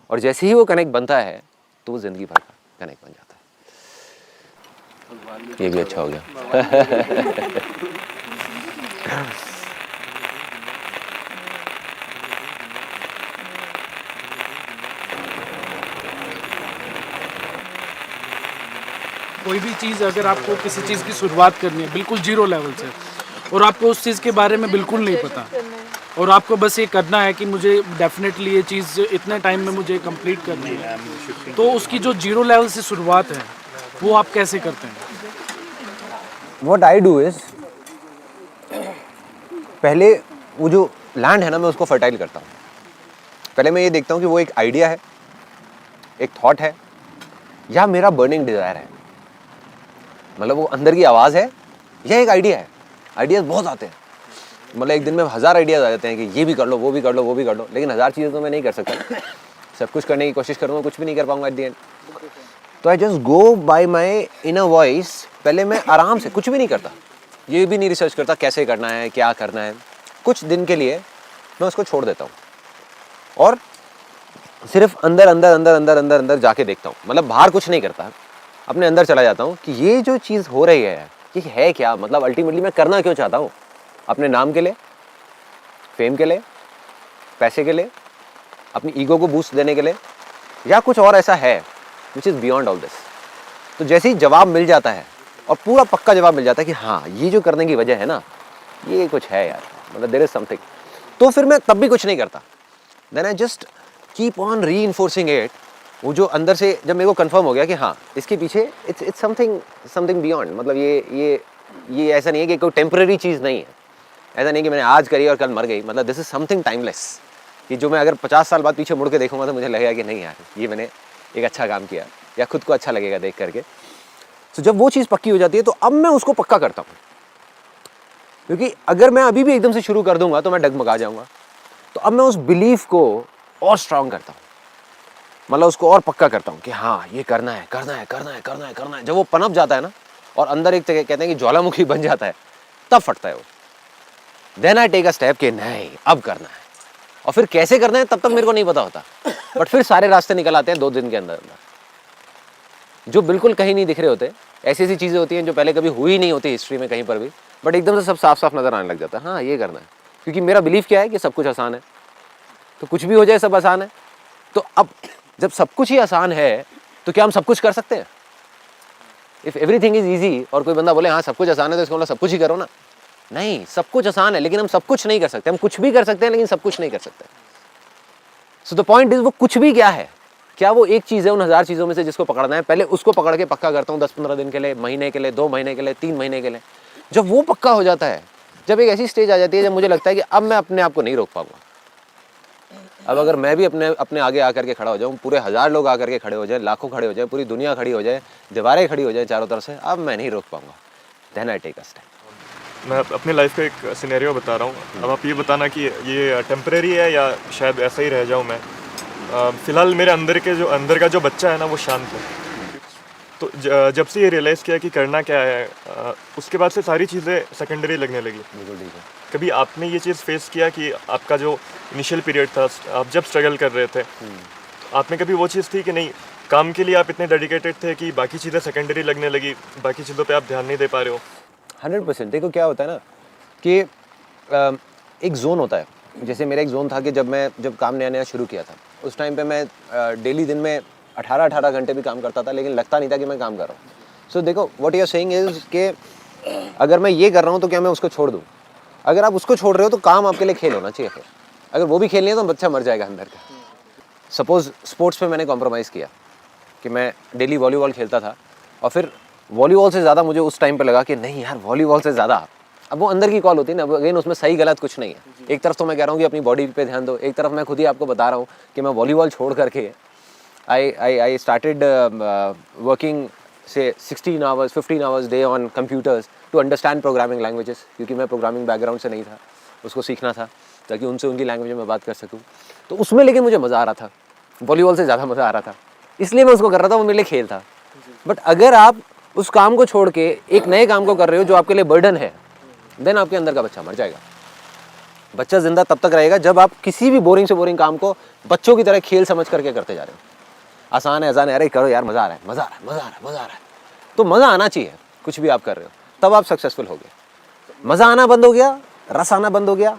और जैसे ही वो कनेक्ट बनता है तो वो ज़िंदगी भर का कनेक्ट बन जाता है। ये भी अच्छा हो गया। कोई भी चीज़ अगर आपको किसी चीज़ की शुरुआत करनी है बिल्कुल जीरो लेवल से, और आपको उस चीज़ के बारे में बिल्कुल नहीं पता, और आपको बस ये करना है कि मुझे डेफिनेटली ये चीज़ इतने टाइम में मुझे कंप्लीट करनी है, तो उसकी जो जीरो लेवल से शुरुआत है वो आप कैसे करते हैं? What I do is, पहले वो जो लैंड है ना मैं उसको फर्टाइल करता हूँ। पहले मैं ये देखता हूँ कि वो एक आइडिया है, एक थॉट है, या मेरा बर्निंग डिज़ायर है, मतलब वो अंदर की आवाज़ है या एक आइडिया है। आइडियाज़ बहुत आते हैं, मतलब एक दिन में 1000 आइडियाज़ आ जाते हैं कि ये भी कर लो, वो भी कर लो, वो भी कर लो, लेकिन 1000 चीज़ें तो मैं नहीं कर सकता। सब कुछ करने की कोशिश करूँगा, कुछ भी नहीं कर पाऊंगा एट द एंड। तो I just go by my inner voice. पहले मैं आराम से कुछ भी नहीं करता, ये भी नहीं रिसर्च करता कैसे करना है, क्या करना है। कुछ दिन के लिए मैं उसको छोड़ देता हूँ और सिर्फ अंदर अंदर अंदर अंदर अंदर अंदर जाके देखता हूँ, मतलब बाहर कुछ नहीं करता, अपने अंदर चला जाता हूँ कि ये जो चीज़ हो रही है ये है क्या, मतलब अल्टीमेटली मैं करना क्यों चाहता हूँ। अपने नाम के लिए, फेम के लिए, पैसे के लिए, अपनी ईगो को बूस्ट देने के लिए, या कुछ और ऐसा है which is beyond all this. तो जैसे ही जवाब मिल जाता है और पूरा पक्का जवाब मिल जाता है कि हाँ ये जो करने की वजह है ना ये कुछ है यार, मतलब देयर इज समथिंग, तो फिर मैं तब भी कुछ नहीं करता। Then I just keep on reinforcing it. वो जो अंदर से जब मेरे को कंफर्म हो गया कि हाँ इसके पीछे इट्स समथिंग बियॉन्ड, मतलब ये ऐसा नहीं है कि कोई टेम्पररी चीज़ नहीं है, ऐसा नहीं कि मैंने आज करी और कल मर गई, मतलब दिस इज समथिंग टाइमलेस, कि जो मैं अगर 50 साल बाद पीछे मुड़ के देखूंगा तो मुझे लगेगा कि नहीं यार ये मैंने एक अच्छा काम किया, या खुद को अच्छा लगेगा देख करके। तो जब वो चीज़ पक्की हो जाती है तो अब मैं उसको पक्का करता हूँ, क्योंकि अगर मैं अभी भी एकदम से शुरू कर दूंगा तो मैं डगमगा जाऊंगा। तो अब मैं उस बिलीफ को और स्ट्रांग करता हूँ, मतलब उसको और पक्का करता हूँ कि हाँ ये करना है करना है करना है करना है करना है। जब वो पनप जाता है ना और अंदर एक कहते हैं कि ज्वालामुखी बन जाता है, तब फटता है वो। Then I take a step कि नहीं अब करना है, और फिर कैसे करना है तब तक मेरे को नहीं पता होता, बट फिर सारे रास्ते निकल आते हैं 2 दिन के अंदर अंदर, जो बिल्कुल कहीं नहीं दिख रहे होते। ऐसी ऐसी चीज़ें होती हैं जो पहले कभी हुई नहीं होती हिस्ट्री में कहीं पर भी, बट एकदम से सब साफ साफ नजर आने लग जाता है। हाँ ये करना है, क्योंकि मेरा बिलीफ क्या है कि सब कुछ आसान है, तो कुछ भी हो जाए सब आसान है। तो अब जब सब कुछ ही आसान है तो क्या हम सब कुछ कर सकते हैं? इफ़ एवरीथिंग इज ईजी और कोई बंदा बोले हाँ सब कुछ आसान है तो इसको मतलब सब कुछ ही करो ना, नहीं, सब कुछ आसान है लेकिन हम सब कुछ नहीं कर सकते। हम कुछ भी कर सकते हैं लेकिन सब कुछ नहीं कर सकते। सो द पॉइंट इज वो कुछ भी क्या है, क्या वो एक चीज़ है उन 1000 चीज़ों में से जिसको पकड़ना है? पहले उसको पकड़ के पक्का करता हूँ 10-15 दिन के लिए, महीने के लिए, 2 महीने के लिए, 3 महीने के लिए। जब वो पक्का हो जाता है, जब एक ऐसी स्टेज आ जाती है जब मुझे लगता है कि अब मैं अपने आप को नहीं रोक पाऊंगा, अब अगर मैं भी अपने आगे आकर के खड़ा हो जाऊँ, पूरे 1000 लोग आकर के खड़े हो जाए, लाखों खड़े हो जाए, पूरी दुनिया खड़ी हो जाए, दीवारें खड़ी हो जाए चारों तरफ से, अब मैं नहीं रोक पाऊंगा। Then I take a step. मैं अपनी लाइफ का एक सिनेरियो बता रहा हूँ, अब आप ये बताना कि ये टेम्परेरी है या शायद ऐसा ही रह जाऊँ मैं। फ़िलहाल मेरे अंदर का जो बच्चा है ना वो शांत है। तो जब से ये रियलाइज़ किया कि करना क्या है, उसके बाद से सारी चीज़ें सेकेंडरी लगने लगी। बिल्कुल ठीक है। कभी आपने ये चीज़ फेस किया कि आपका जो इनिशियल पीरियड था, आप जब स्ट्रगल कर रहे थे, आप में कभी वो चीज़ थी कि नहीं, काम के लिए आप इतने डेडिकेटेड थे कि बाकी चीज़ें सेकेंडरी लगने लगी, बाकी चीज़ों पे आप ध्यान नहीं दे पा रहे हो? 100%। देखो क्या होता है ना कि एक जोन होता है। जैसे मेरा एक जोन था कि जब काम नया नया शुरू किया था, उस टाइम पे मैं डेली दिन में 18 घंटे भी काम करता था, लेकिन लगता नहीं था कि मैं काम कर रहा हूँ। सो देखो, what you are saying is कि अगर मैं ये कर रहा हूँ तो क्या मैं उसको छोड़ दूँ? अगर आप उसको छोड़ रहे हो तो काम आपके लिए खेल होना चाहिए। फिर अगर वो भी खेल नहीं है तो बच्चा मर जाएगा अंदर का। सपोज स्पोर्ट्स पे मैंने कॉम्प्रोमाइज़ किया कि मैं डेली वॉलीबॉल खेलता था, और फिर वॉलीबॉल से ज़्यादा मुझे उस टाइम पे लगा कि नहीं यार, वॉलीबॉल से ज़्यादा, अब वो अंदर की कॉल होती है ना, अगेन उसमें सही गलत कुछ नहीं है। एक तरफ तो मैं कह रहा हूँ कि अपनी बॉडी पे ध्यान दो, एक तरफ मैं खुद ही आपको बता रहा हूँ कि मैं वॉलीबॉल छोड़ करके आई स्टार्टेड वर्किंग से 16 hours 15 hours day on computers to understand programming languages, क्योंकि मैं प्रोग्रामिंग बैकग्राउंड से नहीं था, उसको सीखना था ताकि उनसे उनकी लैंग्वेज में बात कर सकूँ। तो उसमें लेकिन मुझे मज़ा आ रहा था, वॉलीबॉल से ज़्यादा मज़ा आ रहा था, इसलिए मैं उसको कर रहा था, वो मेरे लिए खेल था। बट अगर आप उस काम को छोड़ के एक नए काम को कर रहे हो जो आपके लिए बर्डन है, देन आपके अंदर का बच्चा मर जाएगा। बच्चा जिंदा तब तक रहेगा जब आप किसी भी बोरिंग से बोरिंग काम को बच्चों की तरह खेल समझ करके करते जा रहे हो। आसान है, आसान है, अरे करो यार, मज़ा आ रहा है, मज़ा आ रहा है, मज़ा आ रहा है, मज़ा आ रहा है। तो मज़ा आना चाहिए कुछ भी आप कर रहे हो, तब आप सक्सेसफुल हो गए। मज़ा आना बंद हो गया, रस आना बंद हो गया,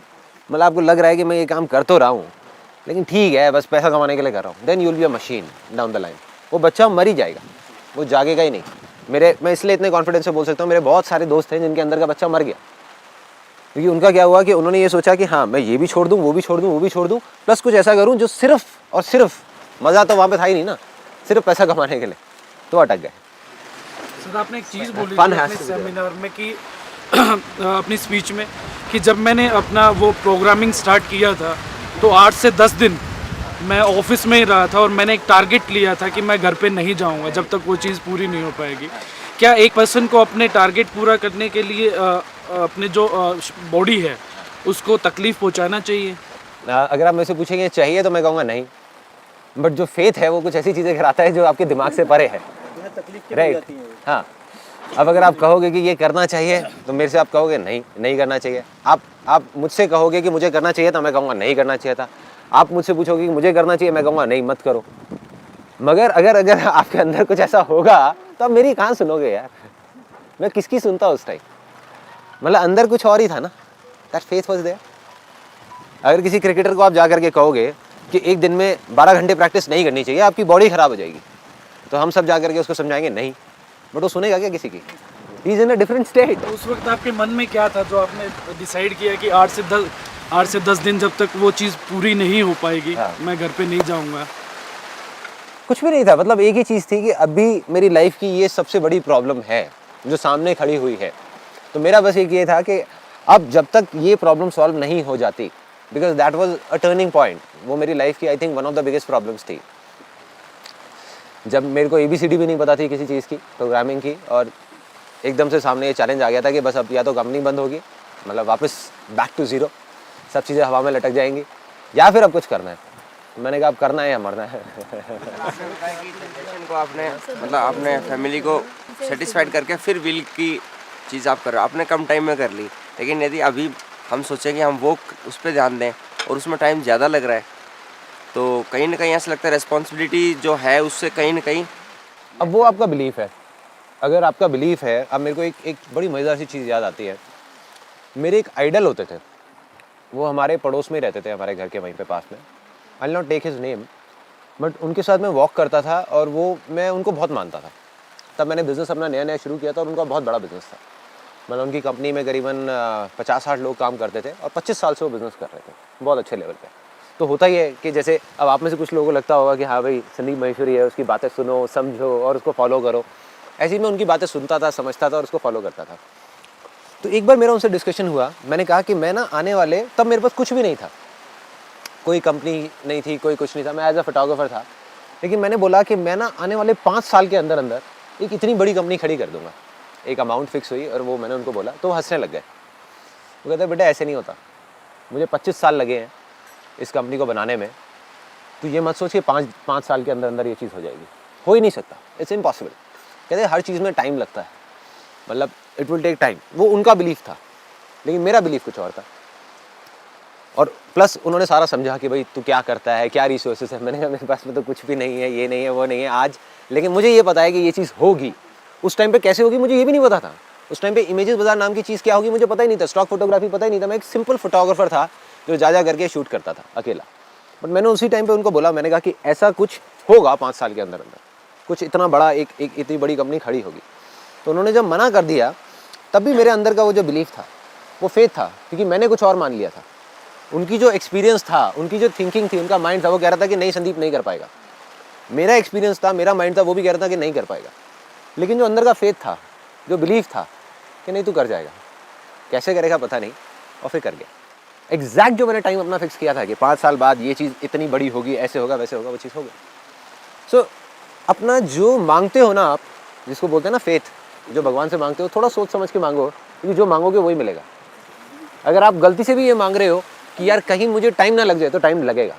मतलब आपको लग रहा है कि मैं ये काम कर तो रहा हूँ लेकिन ठीक है, बस पैसा कमाने के लिए कर रहा हूँ, then you will be a machine down the line. वो बच्चा मर ही जाएगा, वो जागेगा ही नहीं। मैं इसलिए इतने कॉन्फिडेंस से बोल सकता हूँ, मेरे बहुत सारे दोस्त हैं जिनके अंदर का बच्चा मर गया, क्योंकि उनका क्या हुआ कि उन्होंने ये सोचा कि हाँ, मैं ये भी छोड़ दूँ, वो भी छोड़ दूँ, वो भी छोड़ दूँ, प्लस कुछ ऐसा करूँ जो सिर्फ और सिर्फ, मज़ा तो वहाँ पे था ही नहीं ना, सिर्फ पैसा कमाने के लिए, तो अटक गए। सर, आपने एक चीज़ बोली थी अपने सेमिनार में कि अपनी स्पीच में कि जब मैंने अपना वो प्रोग्रामिंग स्टार्ट किया था तो 8 से 10 दिन मैं ऑफिस में ही रहा था, और मैंने एक टारगेट लिया था कि मैं घर पे नहीं जाऊंगा जब तक वो चीज़ पूरी नहीं हो पाएगी। क्या एक पर्सन को अपने टारगेट पूरा करने के लिए अपने जो बॉडी है उसको तकलीफ़ पहुंचाना चाहिए? अगर आप मेरे से पूछेंगे चाहिए तो मैं कहूँगा नहीं, बट जो फेथ है वो कुछ ऐसी चीज़ें कराता है जो आपके दिमाग से परे है, राइट? हाँ, अब अगर आप कहोगे कि ये करना चाहिए तो मेरे से आप कहोगे नहीं, नहीं करना चाहिए। आप मुझसे कहोगे कि मुझे करना चाहिए तो मैं कहूँगा नहीं करना चाहिए था। आप मुझसे पूछोगे कि मुझे करना चाहिए, मैं कहूँगा नहीं, मत करो। मगर अगर आपके अंदर कुछ ऐसा होगा तो आप मेरी कहाँ सुनोगे यार, मैं किसकी सुनता उस टाइम? मतलब अंदर कुछ और ही था ना, दैट फेथ वाज देयर। अगर किसी क्रिकेटर को आप जा करके कहोगे कि एक दिन में 12 घंटे प्रैक्टिस नहीं करनी चाहिए, आपकी बॉडी खराब हो जाएगी, तो हम सब जा करके उसको समझाएंगे नहीं, बट वो सुनेगा क्या किसी की? He is in a different state. तो उस वक्त आपके मन में क्या था जो आपने डिसाइड किया कि 8 से 10 दिन जब तक वो चीज़ पूरी नहीं हो पाएगी, हाँ, मैं घर पे नहीं जाऊंगा? कुछ भी नहीं था, मतलब एक ही चीज़ थी कि अभी मेरी लाइफ की ये सबसे बड़ी प्रॉब्लम है जो सामने खड़ी हुई है। तो मेरा बस एक ये था कि अब जब तक ये प्रॉब्लम सॉल्व नहीं हो जाती, because that was a turning point, वो मेरी लाइफ की I think one of the biggest problems थी। जब मेरे को ABCD भी नहीं पता थी किसी चीज़ की, प्रोग्रामिंग की, और एकदम से सामने ये चैलेंज आ गया था कि बस अब या तो कंपनी बंद होगी, मतलब वापस बैक टू ज़ीरो, सब चीज़ें हवा में लटक जाएंगी, या फिर अब कुछ करना है। मैंने कहा अब करना है या मरना है। को आपने मतलब अपने फैमिली को सेटिस्फाइड करके फिर विल की चीज़ आप कर रहे हो, आपने कम टाइम में कर ली, लेकिन यदि अभी हम सोचें कि हम वो उस पर ध्यान दें और उसमें टाइम ज़्यादा लग रहा है, तो कहीं ना कहीं ऐसा लगता है रिस्पॉन्सिबिलिटी जो है उससे कहीं ना कहीं। अब वो आपका बिलीफ है, अगर आपका बिलीफ है। अब मेरे को एक बड़ी मज़ेदार सी चीज़ याद आती है। मेरे एक आइडल होते थे, वो हमारे पड़ोस में ही रहते थे, हमारे घर के वहीं पे पास में। I will not take his name, but उनके साथ मैं वॉक करता था और मैं उनको बहुत मानता था। तब मैंने बिज़नेस अपना नया नया शुरू किया था और उनका बहुत बड़ा बिज़नेस था। मतलब उनकी कंपनी में करीबन 50-60 लोग काम करते थे और 25 साल से वो बिज़नेस कर रहे थे, बहुत अच्छे लेवल पे। तो होता ही है कि जैसे अब आप में से कुछ लोगों को लगता होगा कि हाँ भाई संदीप महेश्वरी है, उसकी बातें सुनो, समझो और उसको फॉलो करो। ऐसे ही मैं उनकी बातें सुनता था, समझता था और उसको फॉलो करता था। तो एक बार मेरा उनसे डिस्कशन हुआ, मैंने कहा कि मैं ना आने वाले, तब मेरे पास कुछ भी नहीं था, कोई कंपनी नहीं थी, कोई कुछ नहीं था, मैं एज अ फोटोग्राफर था। लेकिन मैंने बोला कि मैं ना आने वाले 5 साल के अंदर अंदर एक इतनी बड़ी कंपनी खड़ी कर दूंगा। एक अमाउंट फिक्स हुई और वो मैंने उनको बोला, तो वो हंसने लग गए। वो कहते बेटा ऐसे नहीं होता, मुझे 25 साल लगे हैं इस कंपनी को बनाने में, तो ये मत सोच कि 5 साल के अंदर अंदर ये चीज़ हो जाएगी, हो ही नहीं सकता, इट्स इम्पॉसिबल। कहते हर चीज़ में टाइम लगता है, मतलब इट विल टेक टाइम। वो उनका बिलीफ था, लेकिन मेरा बिलीफ कुछ और था। और प्लस उन्होंने सारा समझा कि भाई तू क्या करता है, क्या रिसोर्सेस है। मैंने कहा मेरे पास में तो कुछ भी नहीं है, ये नहीं है, वो नहीं है आज, लेकिन मुझे ये पता है कि ये चीज़ होगी। उस टाइम पे कैसे होगी मुझे ये भी नहीं पता था। उस टाइम पे इमेजेस बाजार नाम की चीज़ क्या होगी मुझे पता ही नहीं था, स्टॉक फोटोग्राफी पता ही नहीं था। मैं एक सिंपल फोटोग्राफर था जो जा करके शूट करता था अकेला। बट मैंने उसी टाइम पे उनको बोला, मैंने कहा कि ऐसा कुछ होगा 5 साल के अंदर अंदर, कुछ इतना बड़ा एक इतनी बड़ी कंपनी खड़ी होगी। तो उन्होंने जब मना कर दिया तब भी मेरे अंदर का वो जो बिलीफ था, वो फेथ था, क्योंकि मैंने कुछ और मान लिया था। उनकी जो एक्सपीरियंस था, उनकी जो थिंकिंग थी, उनका माइंड था, वो कह रहा था कि नहीं संदीप नहीं कर पाएगा। मेरा एक्सपीरियंस था, मेरा माइंड था, वो भी कह रहा था कि नहीं कर पाएगा। लेकिन जो अंदर का फेथ था, जो बिलीफ था कि नहीं तू कर जाएगा, कैसे करेगा पता नहीं, और फिर कर गया। एग्जैक्ट जो मैंने टाइम अपना फिक्स किया था कि 5 साल बाद ये चीज़ इतनी बड़ी होगी, ऐसे होगा वैसे होगा, वो चीज़ हो गई। सो अपना जो मांगते हो ना आप, जिसको बोलते हैं ना फेथ, जो भगवान से मांगते हो, थोड़ा सोच समझ के मांगो, क्योंकि जो मांगोगे वही मिलेगा। अगर आप गलती से भी ये मांग रहे हो कि यार कहीं मुझे टाइम ना लग जाए, तो टाइम लगेगा,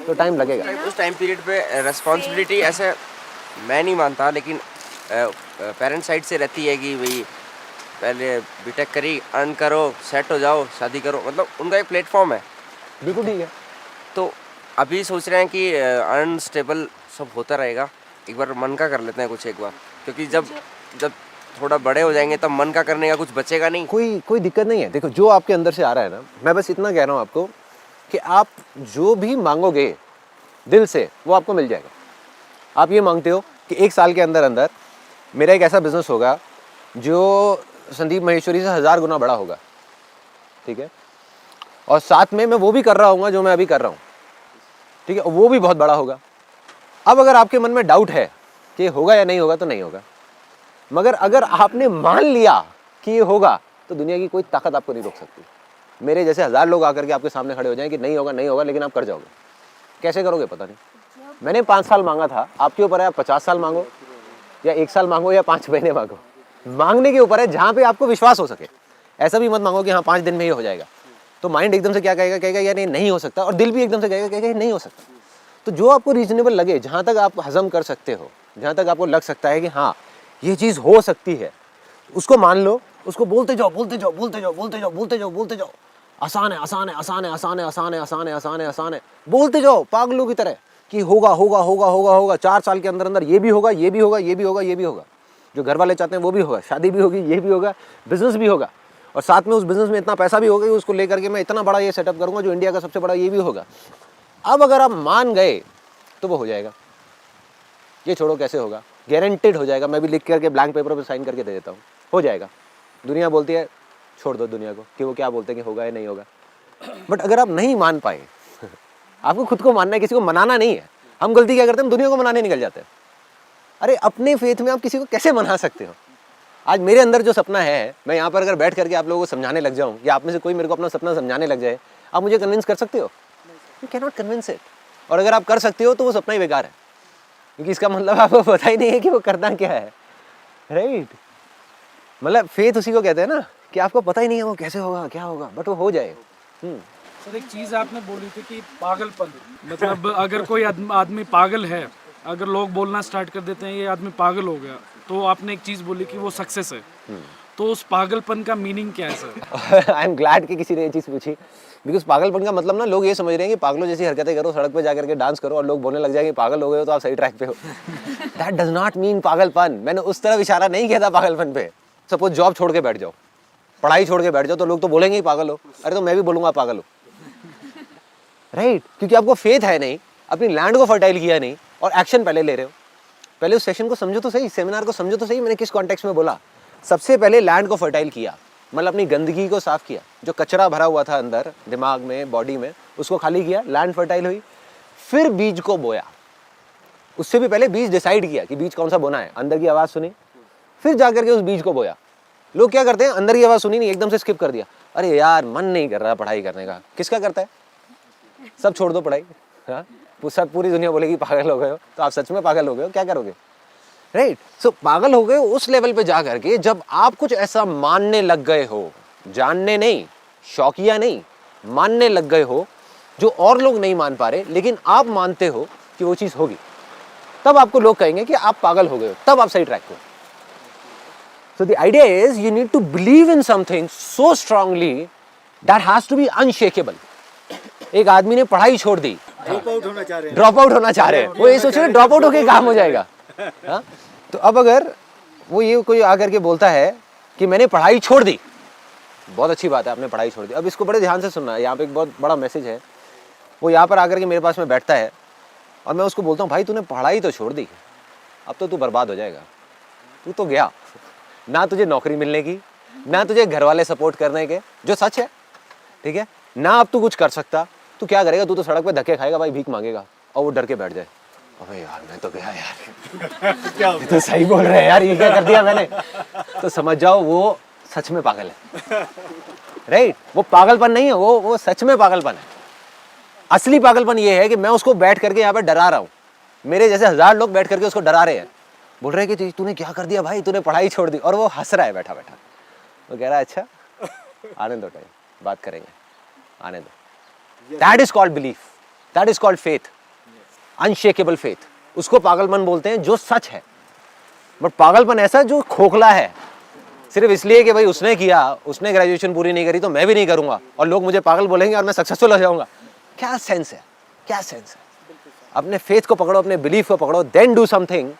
तो टाइम लगेगा। उस टाइम पीरियड पे रिस्पॉन्सिबिलिटी ऐसे मैं नहीं मानता, लेकिन पेरेंट्स साइड से रहती है कि भाई पहले बीटेक करी, अर्न करो, सेट हो जाओ, शादी करो, मतलब उनका एक प्लेटफॉर्म है। बिल्कुल ठीक है। तो अभी सोच रहे हैं कि अनस्टेबल सब होता रहेगा, एक बार मन का कर लेते हैं कुछ एक बार, क्योंकि जब थोड़ा बड़े हो जाएंगे तब मन का करने का कुछ बचेगा नहीं। कोई दिक्कत नहीं है। देखो जो आपके अंदर से आ रहा है ना, मैं बस इतना कह रहा हूँ आपको कि आप जो भी मांगोगे दिल से वो आपको मिल जाएगा। आप ये मांगते हो कि 1 साल के अंदर अंदर मेरा एक ऐसा बिजनेस होगा जो संदीप महेश्वरी से 1000 गुना बड़ा होगा, ठीक है, और साथ में मैं वो भी कर रहा हूँ जो मैं अभी कर रहा हूँ, ठीक है, वो भी बहुत बड़ा होगा। अब अगर आपके मन में डाउट है कि होगा या नहीं होगा, तो नहीं होगा। मगर अगर आपने मान लिया कि ये होगा, तो दुनिया की कोई ताकत आपको नहीं रोक सकती। मेरे जैसे 1000 लोग आकर के आपके सामने खड़े हो जाएं कि नहीं होगा नहीं होगा, लेकिन आप कर जाओगे। कैसे करोगे पता नहीं। मैंने 5 साल मांगा था, आपके ऊपर है, आप 50 साल मांगो या 1 साल मांगो या 5 महीने मांगो, मांगने के ऊपर है, जहाँ पे आपको विश्वास हो सके। ऐसा भी मत मांगो कि हाँ 5 दिन में ही हो जाएगा, तो माइंड एकदम से क्या कहेगा यार ये नहीं हो सकता, और दिल भी एकदम से कहेगा नहीं हो सकता। तो जो आपको रीजनेबल लगे, जहाँ तक आप हजम कर सकते हो, जहाँ तक आपको लग सकता है कि हाँ ये चीज़ हो सकती है, उसको मान लो, उसको बोलते जाओ बोलते जाओ बोलते जाओ बोलते जाओ बोलते जाओ बोलते जाओ। आसान है आसान है आसान है आसान है आसान है आसान है आसान है आसान है, बोलते जाओ पागलों की तरह कि होगा होगा होगा होगा होगा। 4 साल के अंदर अंदर ये भी होगा, ये भी होगा, ये भी होगा, ये भी होगा। जो घर वाले चाहते हैं वो भी होगा, शादी भी होगी, ये भी होगा, बिजनेस भी होगा, और साथ में उस बिजनेस में इतना पैसा भी होगा कि उसको लेकर के मैं इतना बड़ा ये सेटअप करूँगा जो इंडिया का सबसे बड़ा ये भी होगा। अब अगर आप मान गए तो वो हो जाएगा। ये छोड़ो कैसे होगा, गारंटेड हो जाएगा। मैं भी लिख करके ब्लैंक पेपर पर साइन करके दे देता हूँ, हो जाएगा। दुनिया बोलती है छोड़ दो दुनिया को कि वो क्या बोलते हैं कि होगा या नहीं होगा। बट अगर आप नहीं मान पाए, आपको खुद को मानना है, किसी को मनाना नहीं है। हम गलती क्या करते हैं, हम दुनिया को मनाने निकल जाते हैं। अरे अपने फेथ में आप किसी को कैसे मना सकते हो। आज मेरे अंदर जो सपना है, मैं यहाँ पर अगर बैठ करके आप लोगों को समझाने लग जाऊँ, या आप में से कोई मेरे को अपना सपना समझाने लग जाए, आप मुझे कन्विंस कर सकते हो? You can not convince it. और अगर आप कर सकते हो तो वो सपना ही बेकार है, क्योंकि इसका मतलब आपको पता ही नहीं है कि वो करना क्या है, राइट। मतलब फेथ उसी को कहते हैं ना कि आपको पता ही नहीं है वो कैसे होगा क्या होगा, बट वो हो जाए। सर एक चीज़ आपने बोली थी कि पागलपन, मतलब अगर कोई आदमी पागल है, अगर लोग बोलना स्टार्ट कर देते हैं ये आदमी पागल हो गया, तो आपने एक चीज़ बोली कि वो सक्सेस है। तो उस पागलपन का मीनिंग क्या है सर? आई एम ग्लैड कि किसी ने ये चीज़ पूछी, बिकॉज पागलपन का मतलब ना लोग ये समझ रहे हैं कि पागलों जैसी हरकतें करो, सड़क पे जाकर के डांस करो और लोग बोलने लग जाएंगे पागल हो गए हो तो आप सही ट्रैक पे हो। दैट डज नॉट मीन पागलपन। मैंने उस तरफ इशारा नहीं किया था पागलपन पे। सपोज जॉब छोड़ के बैठ जाओ, पढ़ाई छोड़ के बैठ जाओ, तो लोग तो बोलेंगे ही पागल हो। अरे तो मैं भी बोलूँगा पागल हो, राइट, क्योंकि आपको फेथ है नहीं, अपनी लैंड को फर्टाइल किया नहीं, और एक्शन पहले ले रहे हो। पहले उस सेशन को समझो तो सही, सेमिनार को समझो तो सही, मैंने किस कॉन्टेक्स्ट में बोला। सबसे पहले लैंड को फर्टाइल किया, मतलब अपनी गंदगी को साफ किया, जो कचरा भरा हुआ था अंदर दिमाग में, बॉडी में, उसको खाली किया, लैंड फर्टाइल हुई। फिर बीज को बोया। उससे भी पहले बीज डिसाइड किया कि बीज कौन सा बोना है, अंदर की आवाज़ सुनी, फिर जाकर के उस बीज को बोया। लोग क्या करते हैं, अंदर की आवाज़ सुनी नहीं, एकदम से स्किप कर दिया। अरे यार मन नहीं कर रहा पढ़ाई करने का। किसका करता है? सब छोड़ दो पढ़ाई। हाँ, सब पूरी दुनिया बोलेगी पागल हो गए हो, तो आप सच में पागल हो गए हो, क्या करोगे, राइट। सो पागल हो गए उस लेवल पे जा करके जब आप कुछ ऐसा मानने लग गए हो, जानने नहीं, शौकिया नहीं, मानने लग गए हो जो और लोग नहीं मान पा रहे, लेकिन आप मानते हो कि वो चीज़ होगी। तब आपको लोग कहेंगे कि आप पागल हो गए हो, तब आप सही ट्रैक पे हो। So the idea is you need to believe in something so strongly that has to be unshakable. एक आदमी ने पढ़ाई छोड़ दी, ड्रॉप आउट होना चाह रहे हैं, वो ये सोच रहे ड्रॉप आउट होके काम हो जाएगा। हाँ? तो अब अगर वो ये कोई आकर के बोलता है कि मैंने पढ़ाई छोड़ दी, बहुत अच्छी बात है आपने पढ़ाई छोड़ दी, अब इसको बड़े ध्यान से सुनना है, यहाँ पे एक बहुत बड़ा मैसेज है। वो यहाँ पर आकर के मेरे पास में बैठता है और मैं उसको बोलता हूँ भाई तूने पढ़ाई तो छोड़ दी, अब तो तू बर्बाद हो जाएगा, तू तो गया, ना तुझे नौकरी मिलने की, ना तुझे घर वाले सपोर्ट करने के, जो सच है, ठीक है, ना अब तू कुछ कर सकता, तू क्या करेगा, तू तो सड़क पे धक्के खाएगा भाई, भीख मांगेगा, और वो डर के बैठ जाए, अबे यार मैं तो गया यार, ये तो सही बोल रहे हैं यार, ये क्या कर दिया मैंने, तो समझ जाओ वो सच में पागल है, राइट? वो पागलपन नहीं है, वो सच में पागलपन है। असली पागलपन ये है कि मैं उसको बैठ करके यहाँ पे डरा रहा हूँ, मेरे जैसे 1000 लोग बैठ करके उसको डरा रहे हैं, बोल रहे हैं कि तूने क्या कर दिया भाई, तूने पढ़ाई छोड़ दी, और वो हंस रहा है बैठा बैठा, वो कह रहा है अच्छा आने दो, टाइम बात करेंगे, आने दो। That is called belief, that is called faith, unshakeable faith. उसको पागलपन बोलते हैं जो सच है, बट पागलपन ऐसा जो खोखला है, सिर्फ इसलिए कि भाई उसने किया, उसने ग्रेजुएशन पूरी नहीं करी तो मैं भी नहीं करूंगा और लोग मुझे पागल बोलेंगे और मैं सक्सेसफुल हो जाऊंगा। क्या सेंस है, क्या सेंस है? अपने फेथ को पकड़ो, अपने बिलीफ को पकड़ो, then do something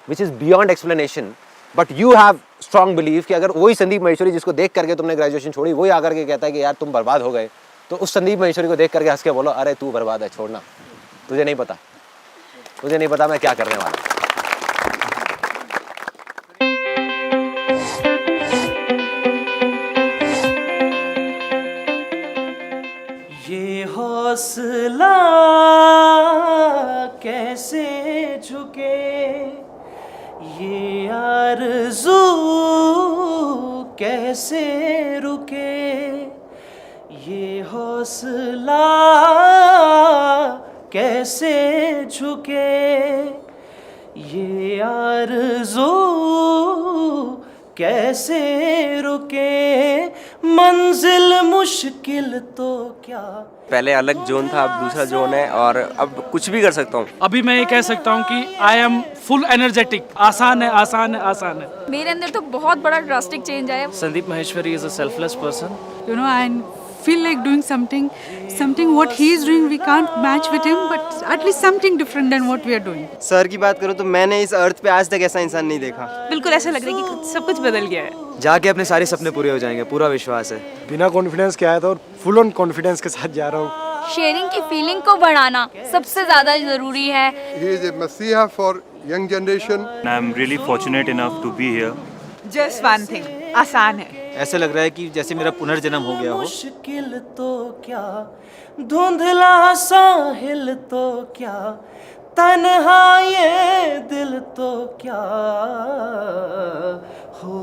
which is beyond explanation, but you have strong belief कि अगर वही संदीप महेश्वरी जिसको देख करके तुमने ग्रेजुएशन छोड़ी, वही आकर के कहता है कि यार तुम बर्बाद हो गए, तो उस संदीप महेश्वरी को देख करके हंस के बोलो अरे तू बर्बाद है, छोड़ना, तुझे नहीं पता, तुझे नहीं पता मैं क्या करने वाला हूं। ये हौसला कैसे झुके, ये आरज़ू कैसे रुके, ये हौसला कैसे झुके, ये आरज़ू कैसे रुके, मंजिल मुश्किल तो क्या। पहले अलग जोन था, अब दूसरा जोन है और अब कुछ भी कर सकता हूँ। अभी मैं ये कह सकता हूँ कि आई एम फुल एनर्जेटिक, आसान है, आसान है, आसान है। मेरे अंदर तो बहुत बड़ा ड्रास्टिक चेंज आया। Sandeep Maheshwari is a selfless person, You know, and feel like doing something what he is doing, we can't match with him, but at least something different than what we are doing. Sir की बात करूँ तो मैंने इस अर्थ पे आज तक ऐसा इंसान नहीं देखा। बिल्कुल ऐसा लग रहा है कि सब कुछ बदल गया है। जाके अपने सारे सपने पूरे हो जाएंगे, पूरा विश्वास है। बिना कॉन्फिडेंस के आया था और फुल ऑन कॉन्फिडेंस के साथ जा रहा हूँ। शेयरिंग की फीलिंग को बढ़ाना सबसे ज़्यादा ज़रूरी है। He is a messiah for young generation. I am really fortunate enough to be here. Just one thing, आसान है। ऐसा लग रहा है कि जैसे मेरा पुनर्जन्म हो गया हो। मुश्किल तो क्या, धुंधला साहिल तो क्या, तन्हा ये दिल तो क्या, हो